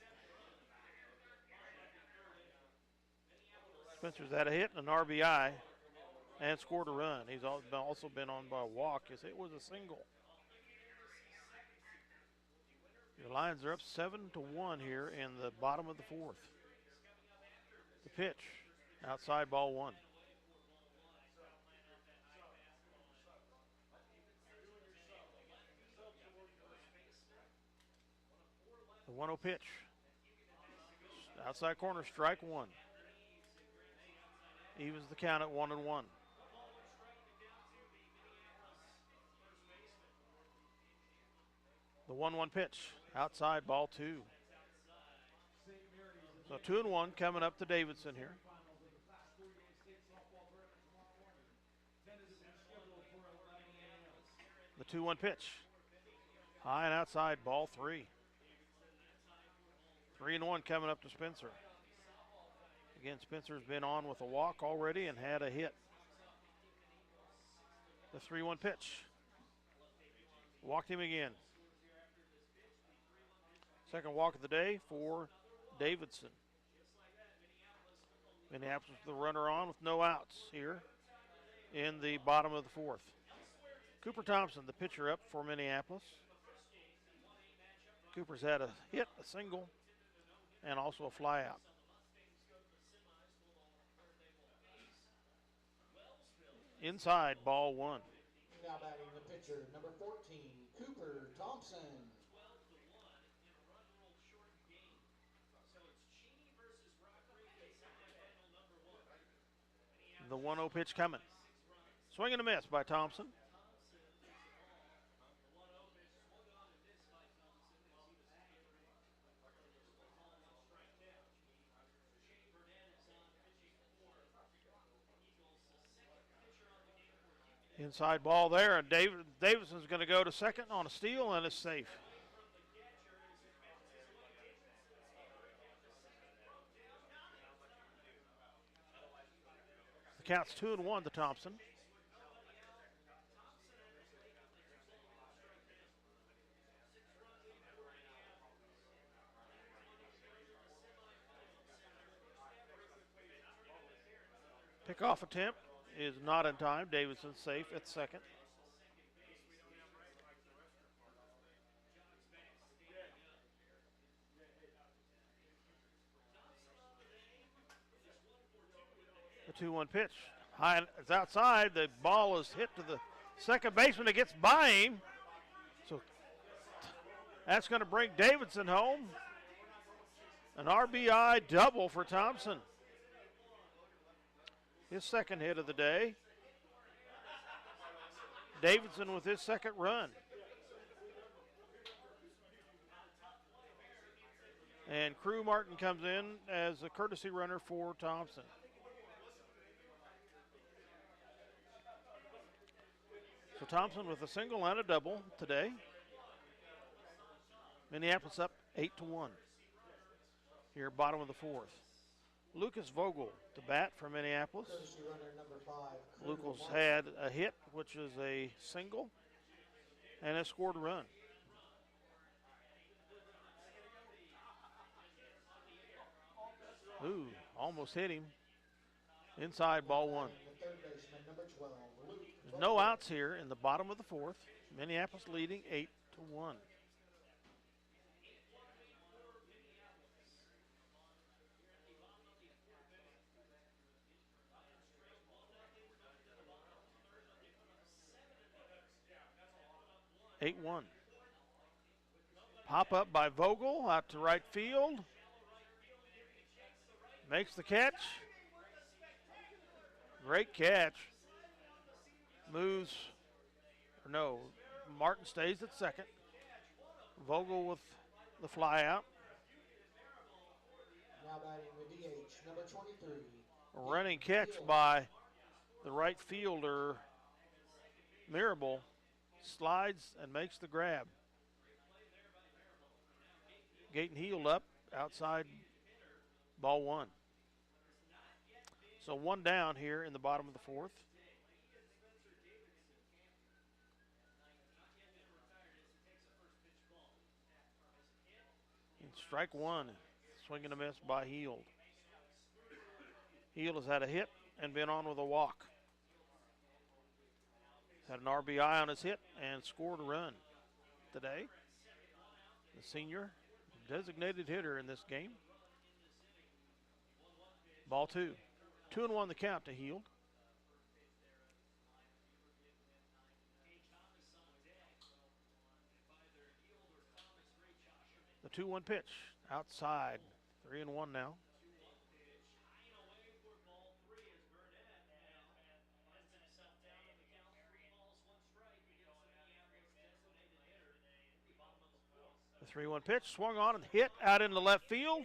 Spencer's had a hit and an RBI and scored a run. He's also been on by a walk. His hit was a single. Your Lions are up 7-1 here in the bottom of the fourth. The pitch, outside, ball one. The 1-0 pitch. Outside corner, strike one. Evens the count at 1-1. The 1-1 pitch. Outside, ball two. So 2-1 coming up to Davidson here. The 2-1 pitch. High and outside, ball three. 3-1 coming up to Spencer. Again, Spencer's been on with a walk already and had a hit. The 3-1 pitch. Walked him again. Second walk of the day for Davidson. Minneapolis with the runner on with no outs here in the bottom of the fourth. Cooper Thompson, the pitcher, up for Minneapolis. Cooper's had a hit, a single, and also a fly out. Inside, ball one. Now batting the pitcher, number 14, Cooper Thompson. The 1-0 pitch coming. Swing and a miss by Thompson. Inside ball there, and Davidson's going to go to second on a steal, and it's safe. The count's 2-1 to Thompson. Pickoff attempt is not in time. Davidson safe at second. The 2-1 pitch. High, it's outside. The ball is hit to the second baseman. It gets by him. So that's going to bring Davidson home. An RBI double for Thompson. His second hit of the day. Davidson with his second run. And Crew Martin comes in as a courtesy runner for Thompson. So Thompson with a single and a double today. Minneapolis up 8-1 here, bottom of the fourth. Lucas Vogel to bat for Minneapolis. Courtesy runner number 5, Crew Lucas Martin. had a hit, which is a single, and has scored a run. Ooh, almost hit him. Inside, Now ball one. batting the third baseman, number 12, Luke There's no Vogel. outs here in the bottom of the fourth. Minneapolis leading 8-1. Eight one. Pop up by Vogel out to right field. Makes the catch. Great catch. Moves. Or no, Martin stays at second. Vogel with the fly out. Now batting the DH, number 23. A running catch by the right fielder, Mirabal. Slides and makes the grab. Gayton heeled up outside, ball one. So one down here in the bottom of the fourth. And strike one, swing and a miss by Heald. Heald has had a hit and been on with a walk. Had an RBI on his hit and scored a run today. The senior designated hitter in this game. Ball two. 2-1 the count to Heald. The 2-1 pitch outside. 3-1 now. The 3-1 pitch swung on and hit out into left field.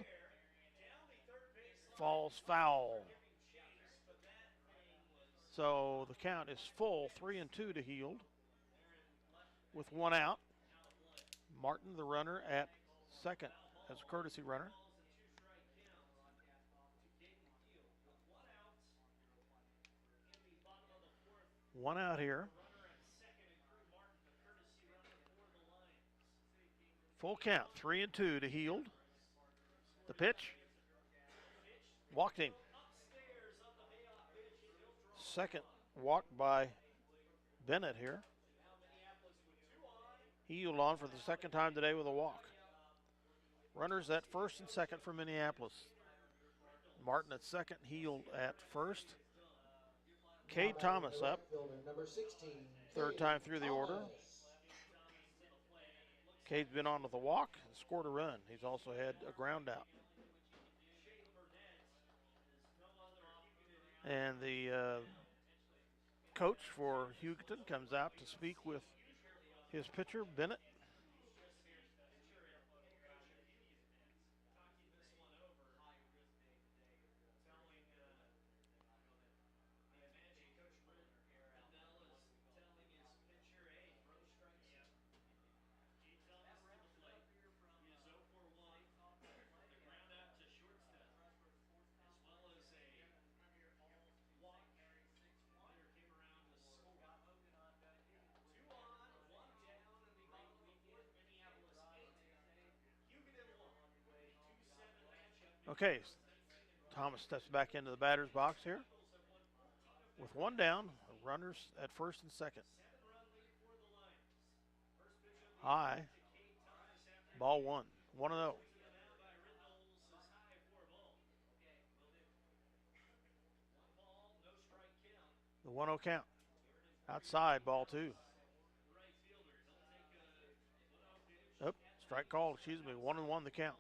Falls foul. So the count is full, 3-2 to Heald. With one out. Martin, the runner, at second as a courtesy runner. One out here. Full count, 3-2 to Heald. The pitch. Walked him. Second walk by Bennett here. Heald on for the second time today with a walk. Runners at first and second for Minneapolis. Martin at second, Heald at first. Cade Thomas up. Number 16, Third time through the order. Cade's been on with a walk and scored a run. He's also had a ground out. And the coach for Hugoton comes out to speak with his pitcher, Bennett. Okay, Thomas steps back into the batter's box here. With one down, runners at first and second. High. Ball one. 1-0. The 1-0 count. Outside, ball two. Oh, strike call, excuse me. 1-1 the count.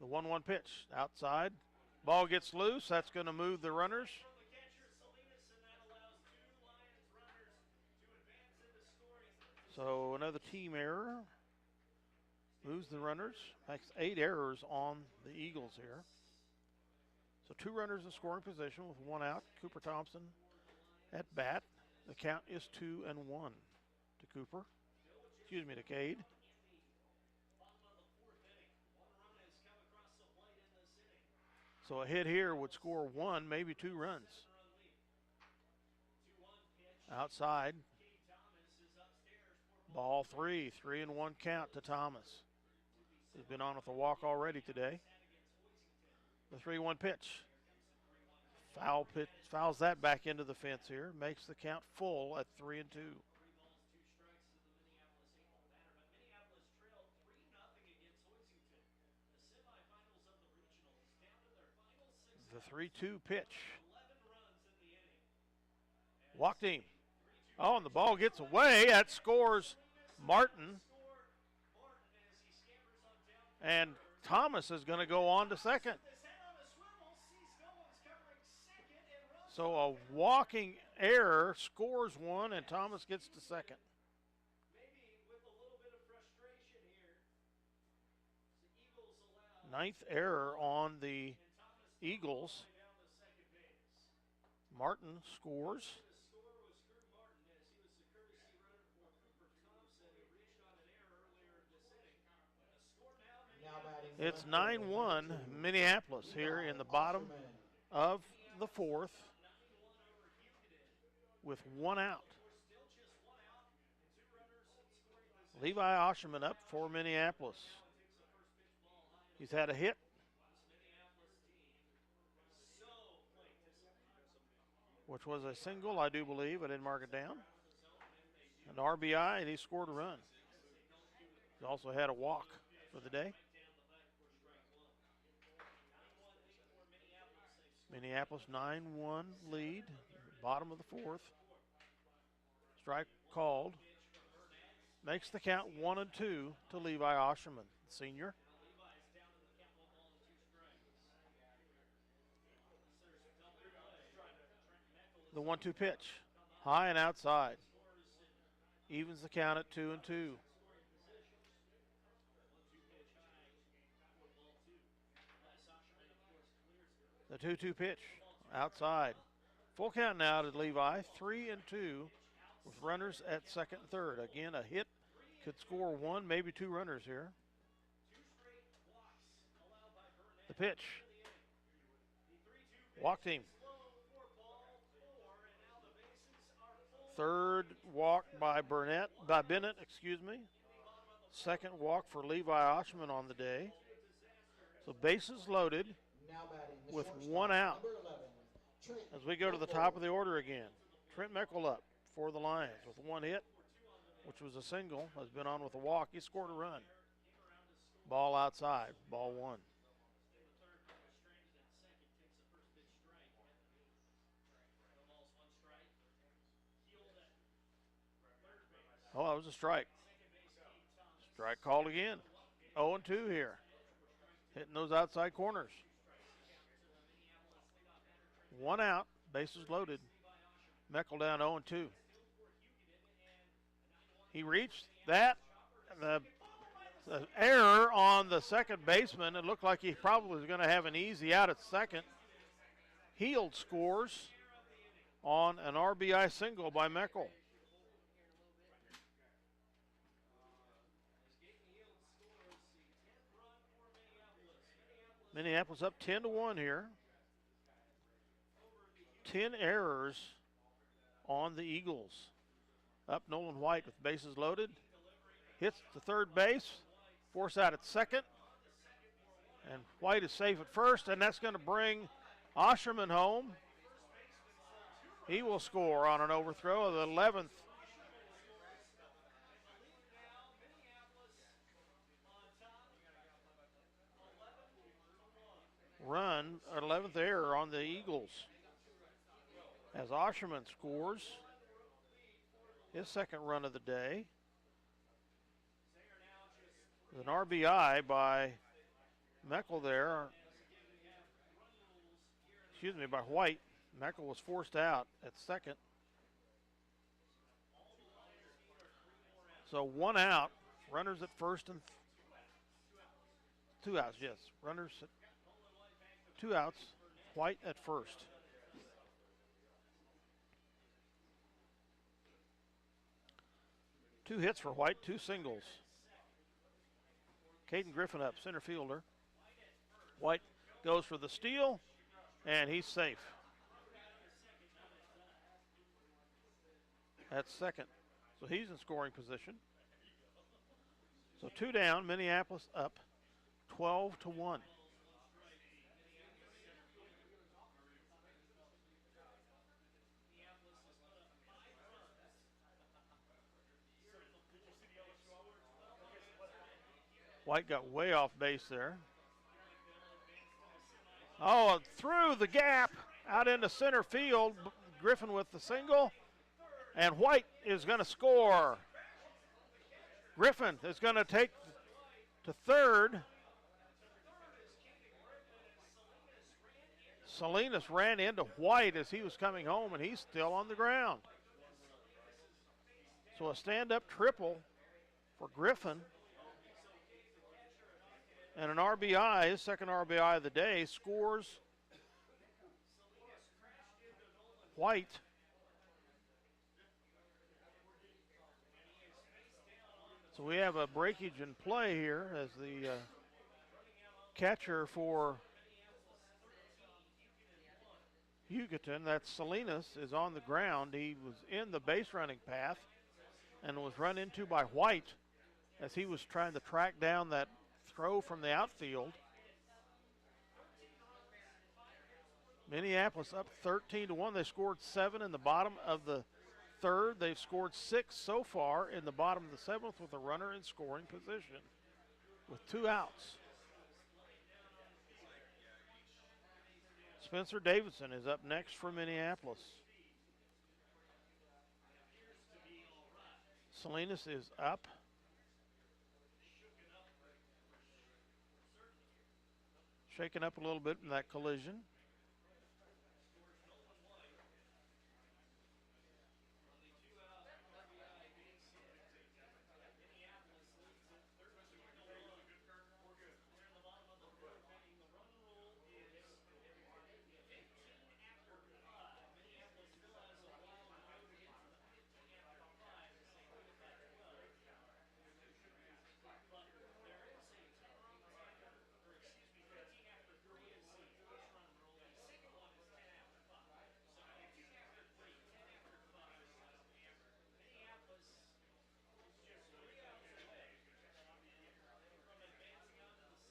The 1-1 pitch outside. Ball gets loose. That's going to move the runners. So another team error. Moves the runners. Makes 8 errors on the Eagles here. So 2 runners in scoring position with 1 out. Cooper Thompson at bat. The count is 2-1 to Cooper. Excuse me, to Cade. So a hit here would score 1, maybe 2 runs. Outside. Ball 3, 3-1 count to Thomas. He's been on with a walk already today. The 3-1 pitch. Foul pitch, fouls that back into the fence here. Makes the count full at 3-2. The 3-2 pitch. Walked him. Oh, and the ball gets away. That scores Martin. And Thomas is going to go on to second. So a walking error scores one, and Thomas gets to second. Ninth error on the Eagles. Martin scores. It's 9-1 Minneapolis here in the bottom of the fourth with one out. Levi Osherman up for Minneapolis. He's had a hit, which was a single, I do believe. I didn't mark it down. An RBI, and he scored a run. He also had a walk for the day. Minneapolis 9-1 lead, bottom of the fourth. Strike called. Makes the count 1-2 to Levi Osherman, senior. The 1-2 pitch, high and outside. Evens the count at 2-2. The 2-2 pitch, outside. Full count now to Levi, 3-2 with runners at second and third. Again, a hit could score one, maybe two runners here. The pitch. Walked him. Third walk by Bennett, Second walk for Levi Osherman on the day. So bases loaded with one out. As we go to the top of the order again, Trent Meckel up for the Lions with one hit, which was a single, has been on with a walk. He scored a run. Ball outside, ball one. Oh, that was a strike. Strike called again. 0-2 here. Hitting those outside corners. One out, bases loaded. Meckel down 0-2. He reached that. The error on the second baseman. It looked like he probably was going to have an easy out at second. Heald scores on an RBI single by Meckel. Minneapolis up 10-1 here. 10 errors on the Eagles. Up Nolan White with bases loaded. Hits the third base. Force out at second. And White is safe at first, and that's going to bring Osherman home. He will score on an overthrow of the 11th. Run, 11th error on the Eagles. As Osherman scores his second run of the day. An RBI by Meckel there. By White. Meckel was forced out at second. So one out. Runners at first and two outs, yes. Runners at 2 outs. White at first. Two hits for White, two singles. Caden Griffin up, center fielder. White goes for the steal, and he's safe. At second. So he's in scoring position. So two down, Minneapolis up 12-1. White got way off base there. Oh, through the gap out into center field. Griffin with the single. And White is going to score. Griffin is going to take to third. Salinas ran into White as he was coming home, and he's still on the ground. So a stand-up triple for Griffin. And an RBI, his second RBI of the day, scores White. So we have a breakage in play here as the catcher for Hugoton, that's Salinas, is on the ground. He was in the base running path and was run into by White as he was trying to track down that throw from the outfield. Minneapolis up 13-1. They scored 7 in the bottom of the third. They've scored 6 so far in the bottom of the seventh with a runner in scoring position with 2 outs. Spencer Davidson is up next for Minneapolis. Salinas is up. Shaken up a little bit in that collision.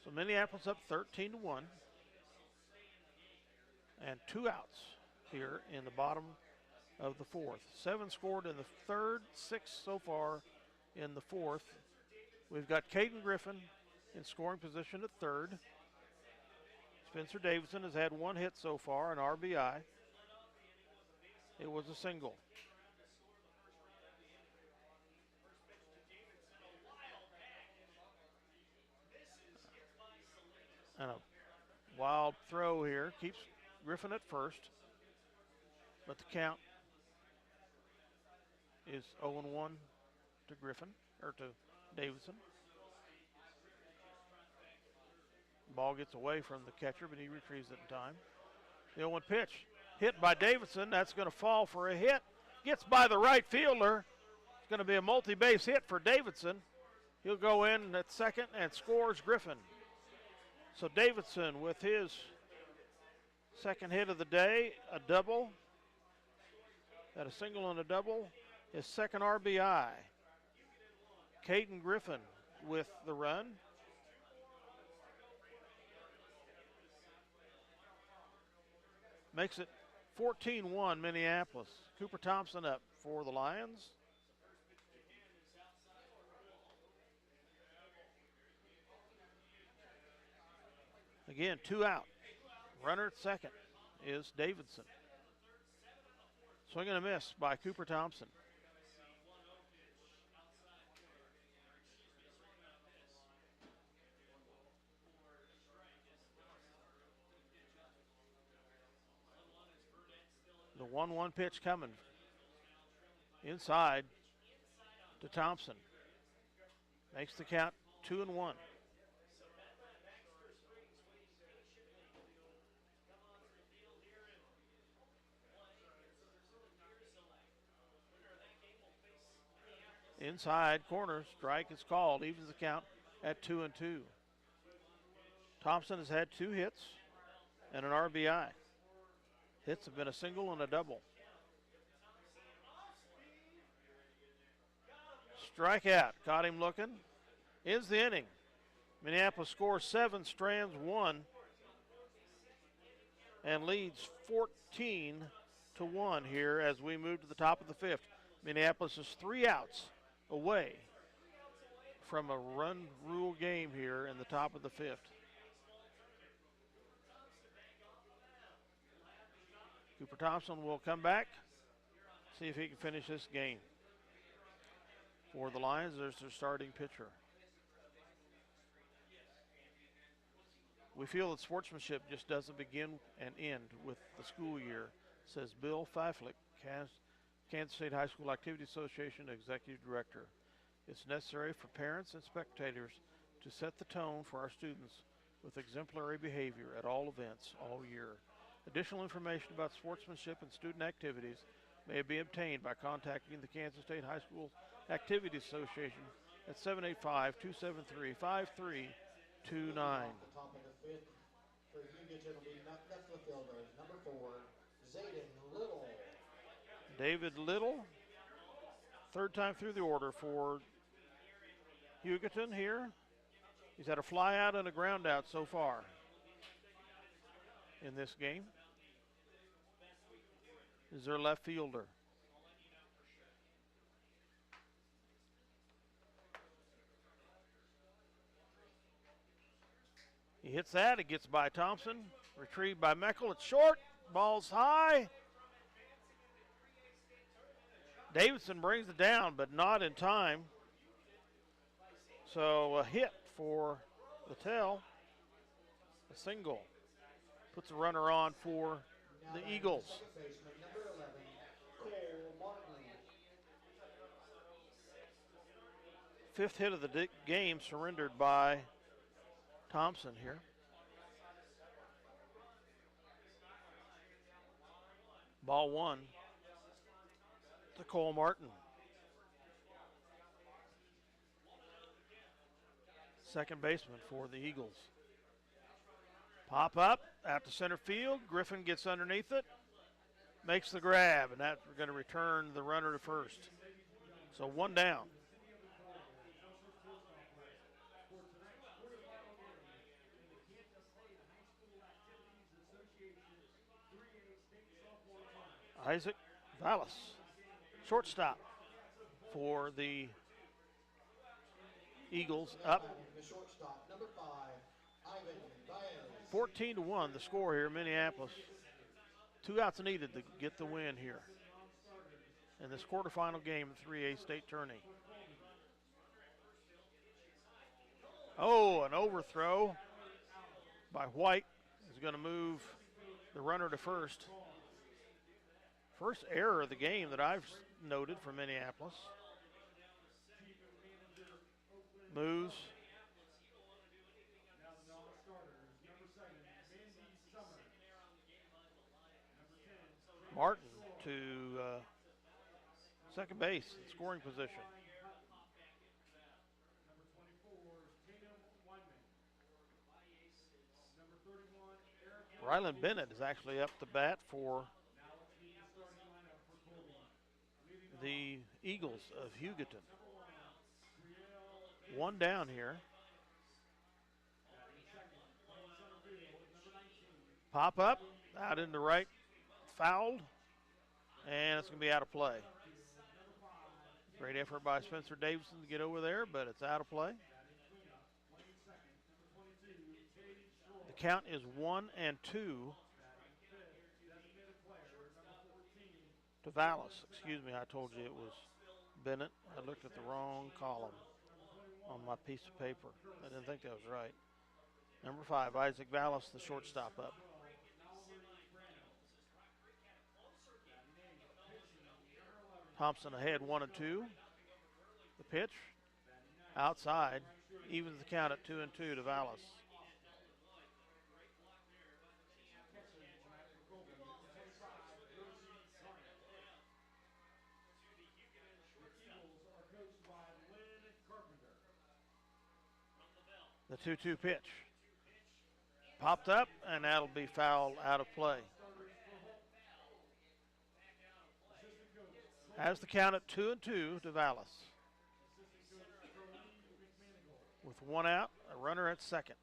So Minneapolis up 13-1. And 2 outs here in the bottom of the fourth. 7 scored in the third, 6 so far in the fourth. We've got Caden Griffin in scoring position at third. Spencer Davidson has had 1 hit so far, an RBI. It was a single. And a wild throw here keeps Griffin at first, but the count is 0-1 to Griffin, or to Davidson. Ball gets away from the catcher, but he retrieves it in time. The 0-1 pitch hit by Davidson. That's going to fall for a hit. Gets by the right fielder. It's going to be a multi-base hit for Davidson. He'll go in at second and scores Griffin. So Davidson with his second hit of the day, a double. Got a single and a double. His second RBI. Caden Griffin with the run. Makes it 14-1 Minneapolis. Cooper Thompson up for the Lions. Again, 2 out. Runner at second is Davidson. Swing and a miss by Cooper Thompson. The 1-1 pitch coming inside to Thompson. Makes the count 2-1. Inside corner, strike is called, evens the count at 2-2. Thompson has had 2 hits and an RBI. Hits have been a single and a double. Strikeout, caught him looking. Ends the inning. Minneapolis scores 7, strands 1, and leads 14-1 here as we move to the top of the 5th. Minneapolis is 3 outs away from a run rule game here in the top of the fifth. Cooper Thompson will come back, see if he can finish this game. For the Lions, there's their starting pitcher. We feel that sportsmanship just doesn't begin and end with the school year, says Bill Pfeiflich, Kansas State High School Activity Association Executive Director. It's necessary for parents and spectators to set the tone for our students with exemplary behavior at all events all year. Additional information about sportsmanship and student activities may be obtained by contacting the Kansas State High School Activity Association at 785-273-5329. Off the top of the fifth for Hugoton will be that's the fielder. Number 4, Zayden Little. David Little, third time through the order for Hugoton here. He's had a fly out and a ground out so far in this game. Is their left fielder. He hits that, it gets by Thompson, retrieved by Meckel, it's short, ball's high. Davidson brings it down, but not in time. So a hit for Littell, a single. Puts a runner on for the Eagles. Second baseman, number 11, Cole Martin. Fifth hit of the game surrendered by Thompson here. Ball 1 to Cole Martin. Second baseman for the Eagles. Pop up out to center field. Griffin gets underneath it, makes the grab, and that's going to return the runner to first. So one down. Isaac Vallis, shortstop for the Eagles, up The shortstop, number 5, Ivan Baez. 14-1 the score here in Minneapolis. 2 outs needed to get the win here in this quarterfinal game of 3A state tourney. Oh, an overthrow by White is going to move the runner to first. First error of the game that I've noted for Minneapolis. Moves. Martin to second base, scoring position. Ryland Bennett is actually up to bat for the Eagles of Hugoton. One down here. Pop up, out into right, fouled, and it's going to be out of play. Great effort by Spencer Davidson to get over there, but it's out of play. The count is 1-2 to Vallis. Excuse me, I told you it was Bennett. I looked at the wrong column on my piece of paper. I didn't think that was right. Number 5, Isaac Vallis, the shortstop, up. Thompson ahead 1-2. The pitch outside, evens the count at 2-2 to Vallis. The 2-2 pitch. Popped up, and that'll be fouled out of play. Has the count at 2-2 to Vallis. With one out, a runner at second.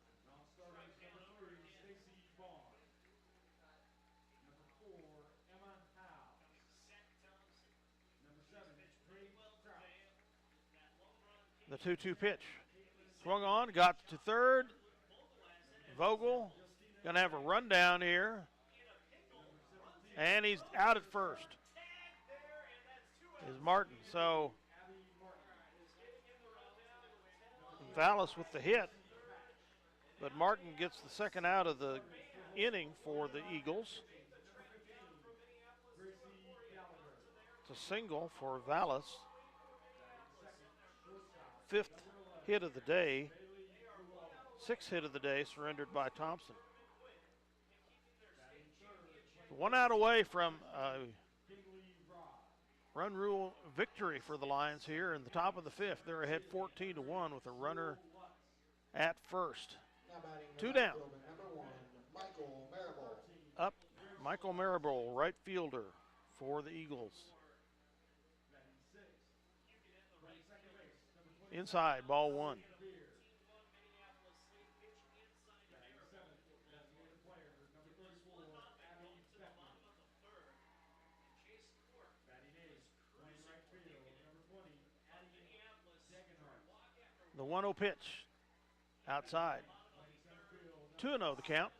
The 2-2 pitch. Swung on, got to third. Vogel going to have a rundown here. And he's out at first. Is Martin. So Vallis with the hit. But Martin gets the second out of the inning for the Eagles. It's a single for Vallis. Fifth hit of the day. Sixth hit of the day surrendered by Thompson. 1 out away from run rule victory for the Lions here in the top of the fifth. They're ahead 14-1 with a runner at first. Two down. Up, Michael Marable, right fielder for the Eagles. Inside, ball one. The 1-0 pitch outside. 2-0 the count.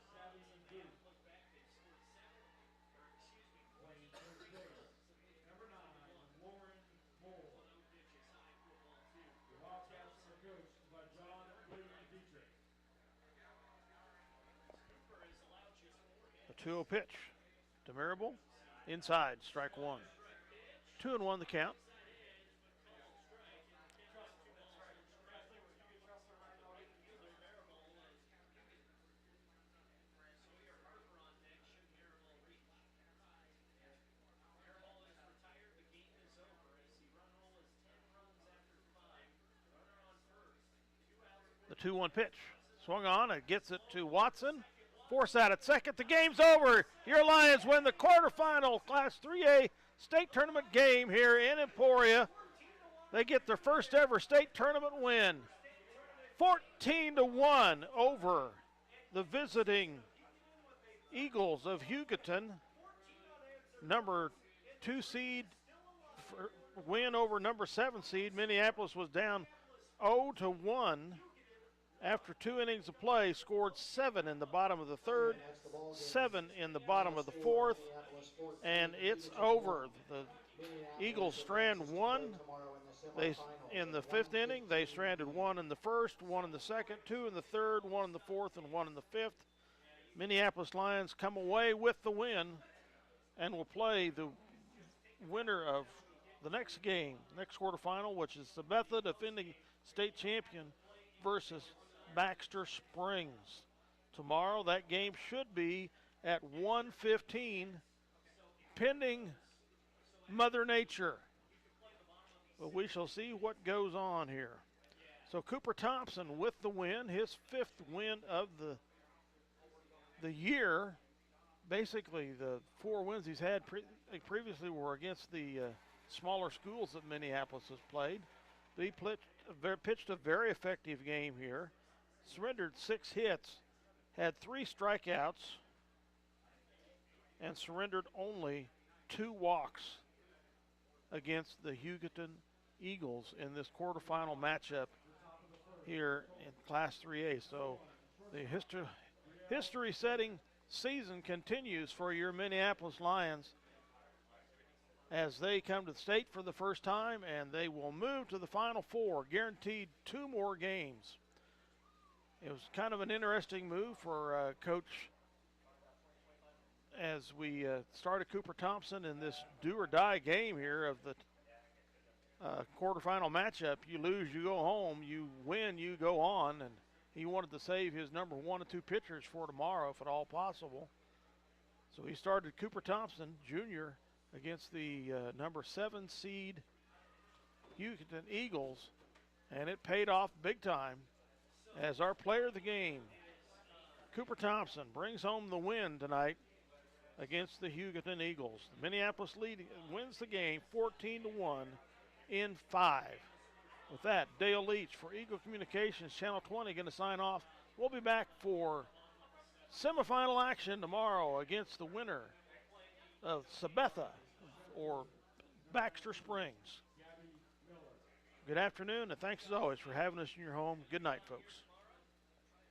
The 2-0 pitch to Marable. Inside, strike one. 2-1 the count. The 2-1 pitch. Swung on, it gets it to Watson. Force out at second. The game's over. Your Lions win the quarterfinal Class 3A state tournament game here in Emporia. They get their first ever state tournament win. 14-1 over the visiting Eagles of Hugoton. Number 2 seed win over number 7 seed. Minneapolis was down 0-1. After 2 innings of play, scored 7 in the bottom of the third, 7 in the bottom of the fourth, and it's over. The Eagles strand 1. In the 5th inning, they stranded 1 in the first, 1 in the second, 2 in the third, 1 in the fourth, and 1 in the 5th. Minneapolis Lions come away with the win and will play the winner of the next game, next quarterfinal, which is Sabetha, defending state champion, versus Baxter Springs. Tomorrow, that game should be at 1:15, pending Mother Nature. But we shall see what goes on here. So Cooper Thompson with the win, his 5th win of the year. Basically, the 4 wins he's had previously were against the smaller schools that Minneapolis has played. But he pitched a very effective game here. Surrendered 6 hits, had 3 strikeouts, and surrendered only 2 walks against the Hugoton Eagles in this quarterfinal matchup here in Class 3A. So the history-setting season continues for your Minneapolis Lions as they come to the state for the first time, and they will move to the Final Four, guaranteed 2 more games. It was kind of an interesting move for Coach as we started Cooper Thompson in this do-or-die game here of the quarterfinal matchup. You lose, you go home. You win, you go on. And he wanted to save his number 1 and 2 pitchers for tomorrow, if at all possible. So he started Cooper Thompson, Jr., against the number 7 seed Hugoton Eagles, and it paid off big time as our player of the game, Cooper Thompson, brings home the win tonight against the Hugoton Eagles. Minneapolis wins the game 14-1 in 5. With that, Dale Leach for Eagle Communications, Channel 20, going to sign off. We'll be back for semifinal action tomorrow against the winner of Sabetha or Baxter Springs. Good afternoon, and thanks as always for having us in your home. Good night, folks.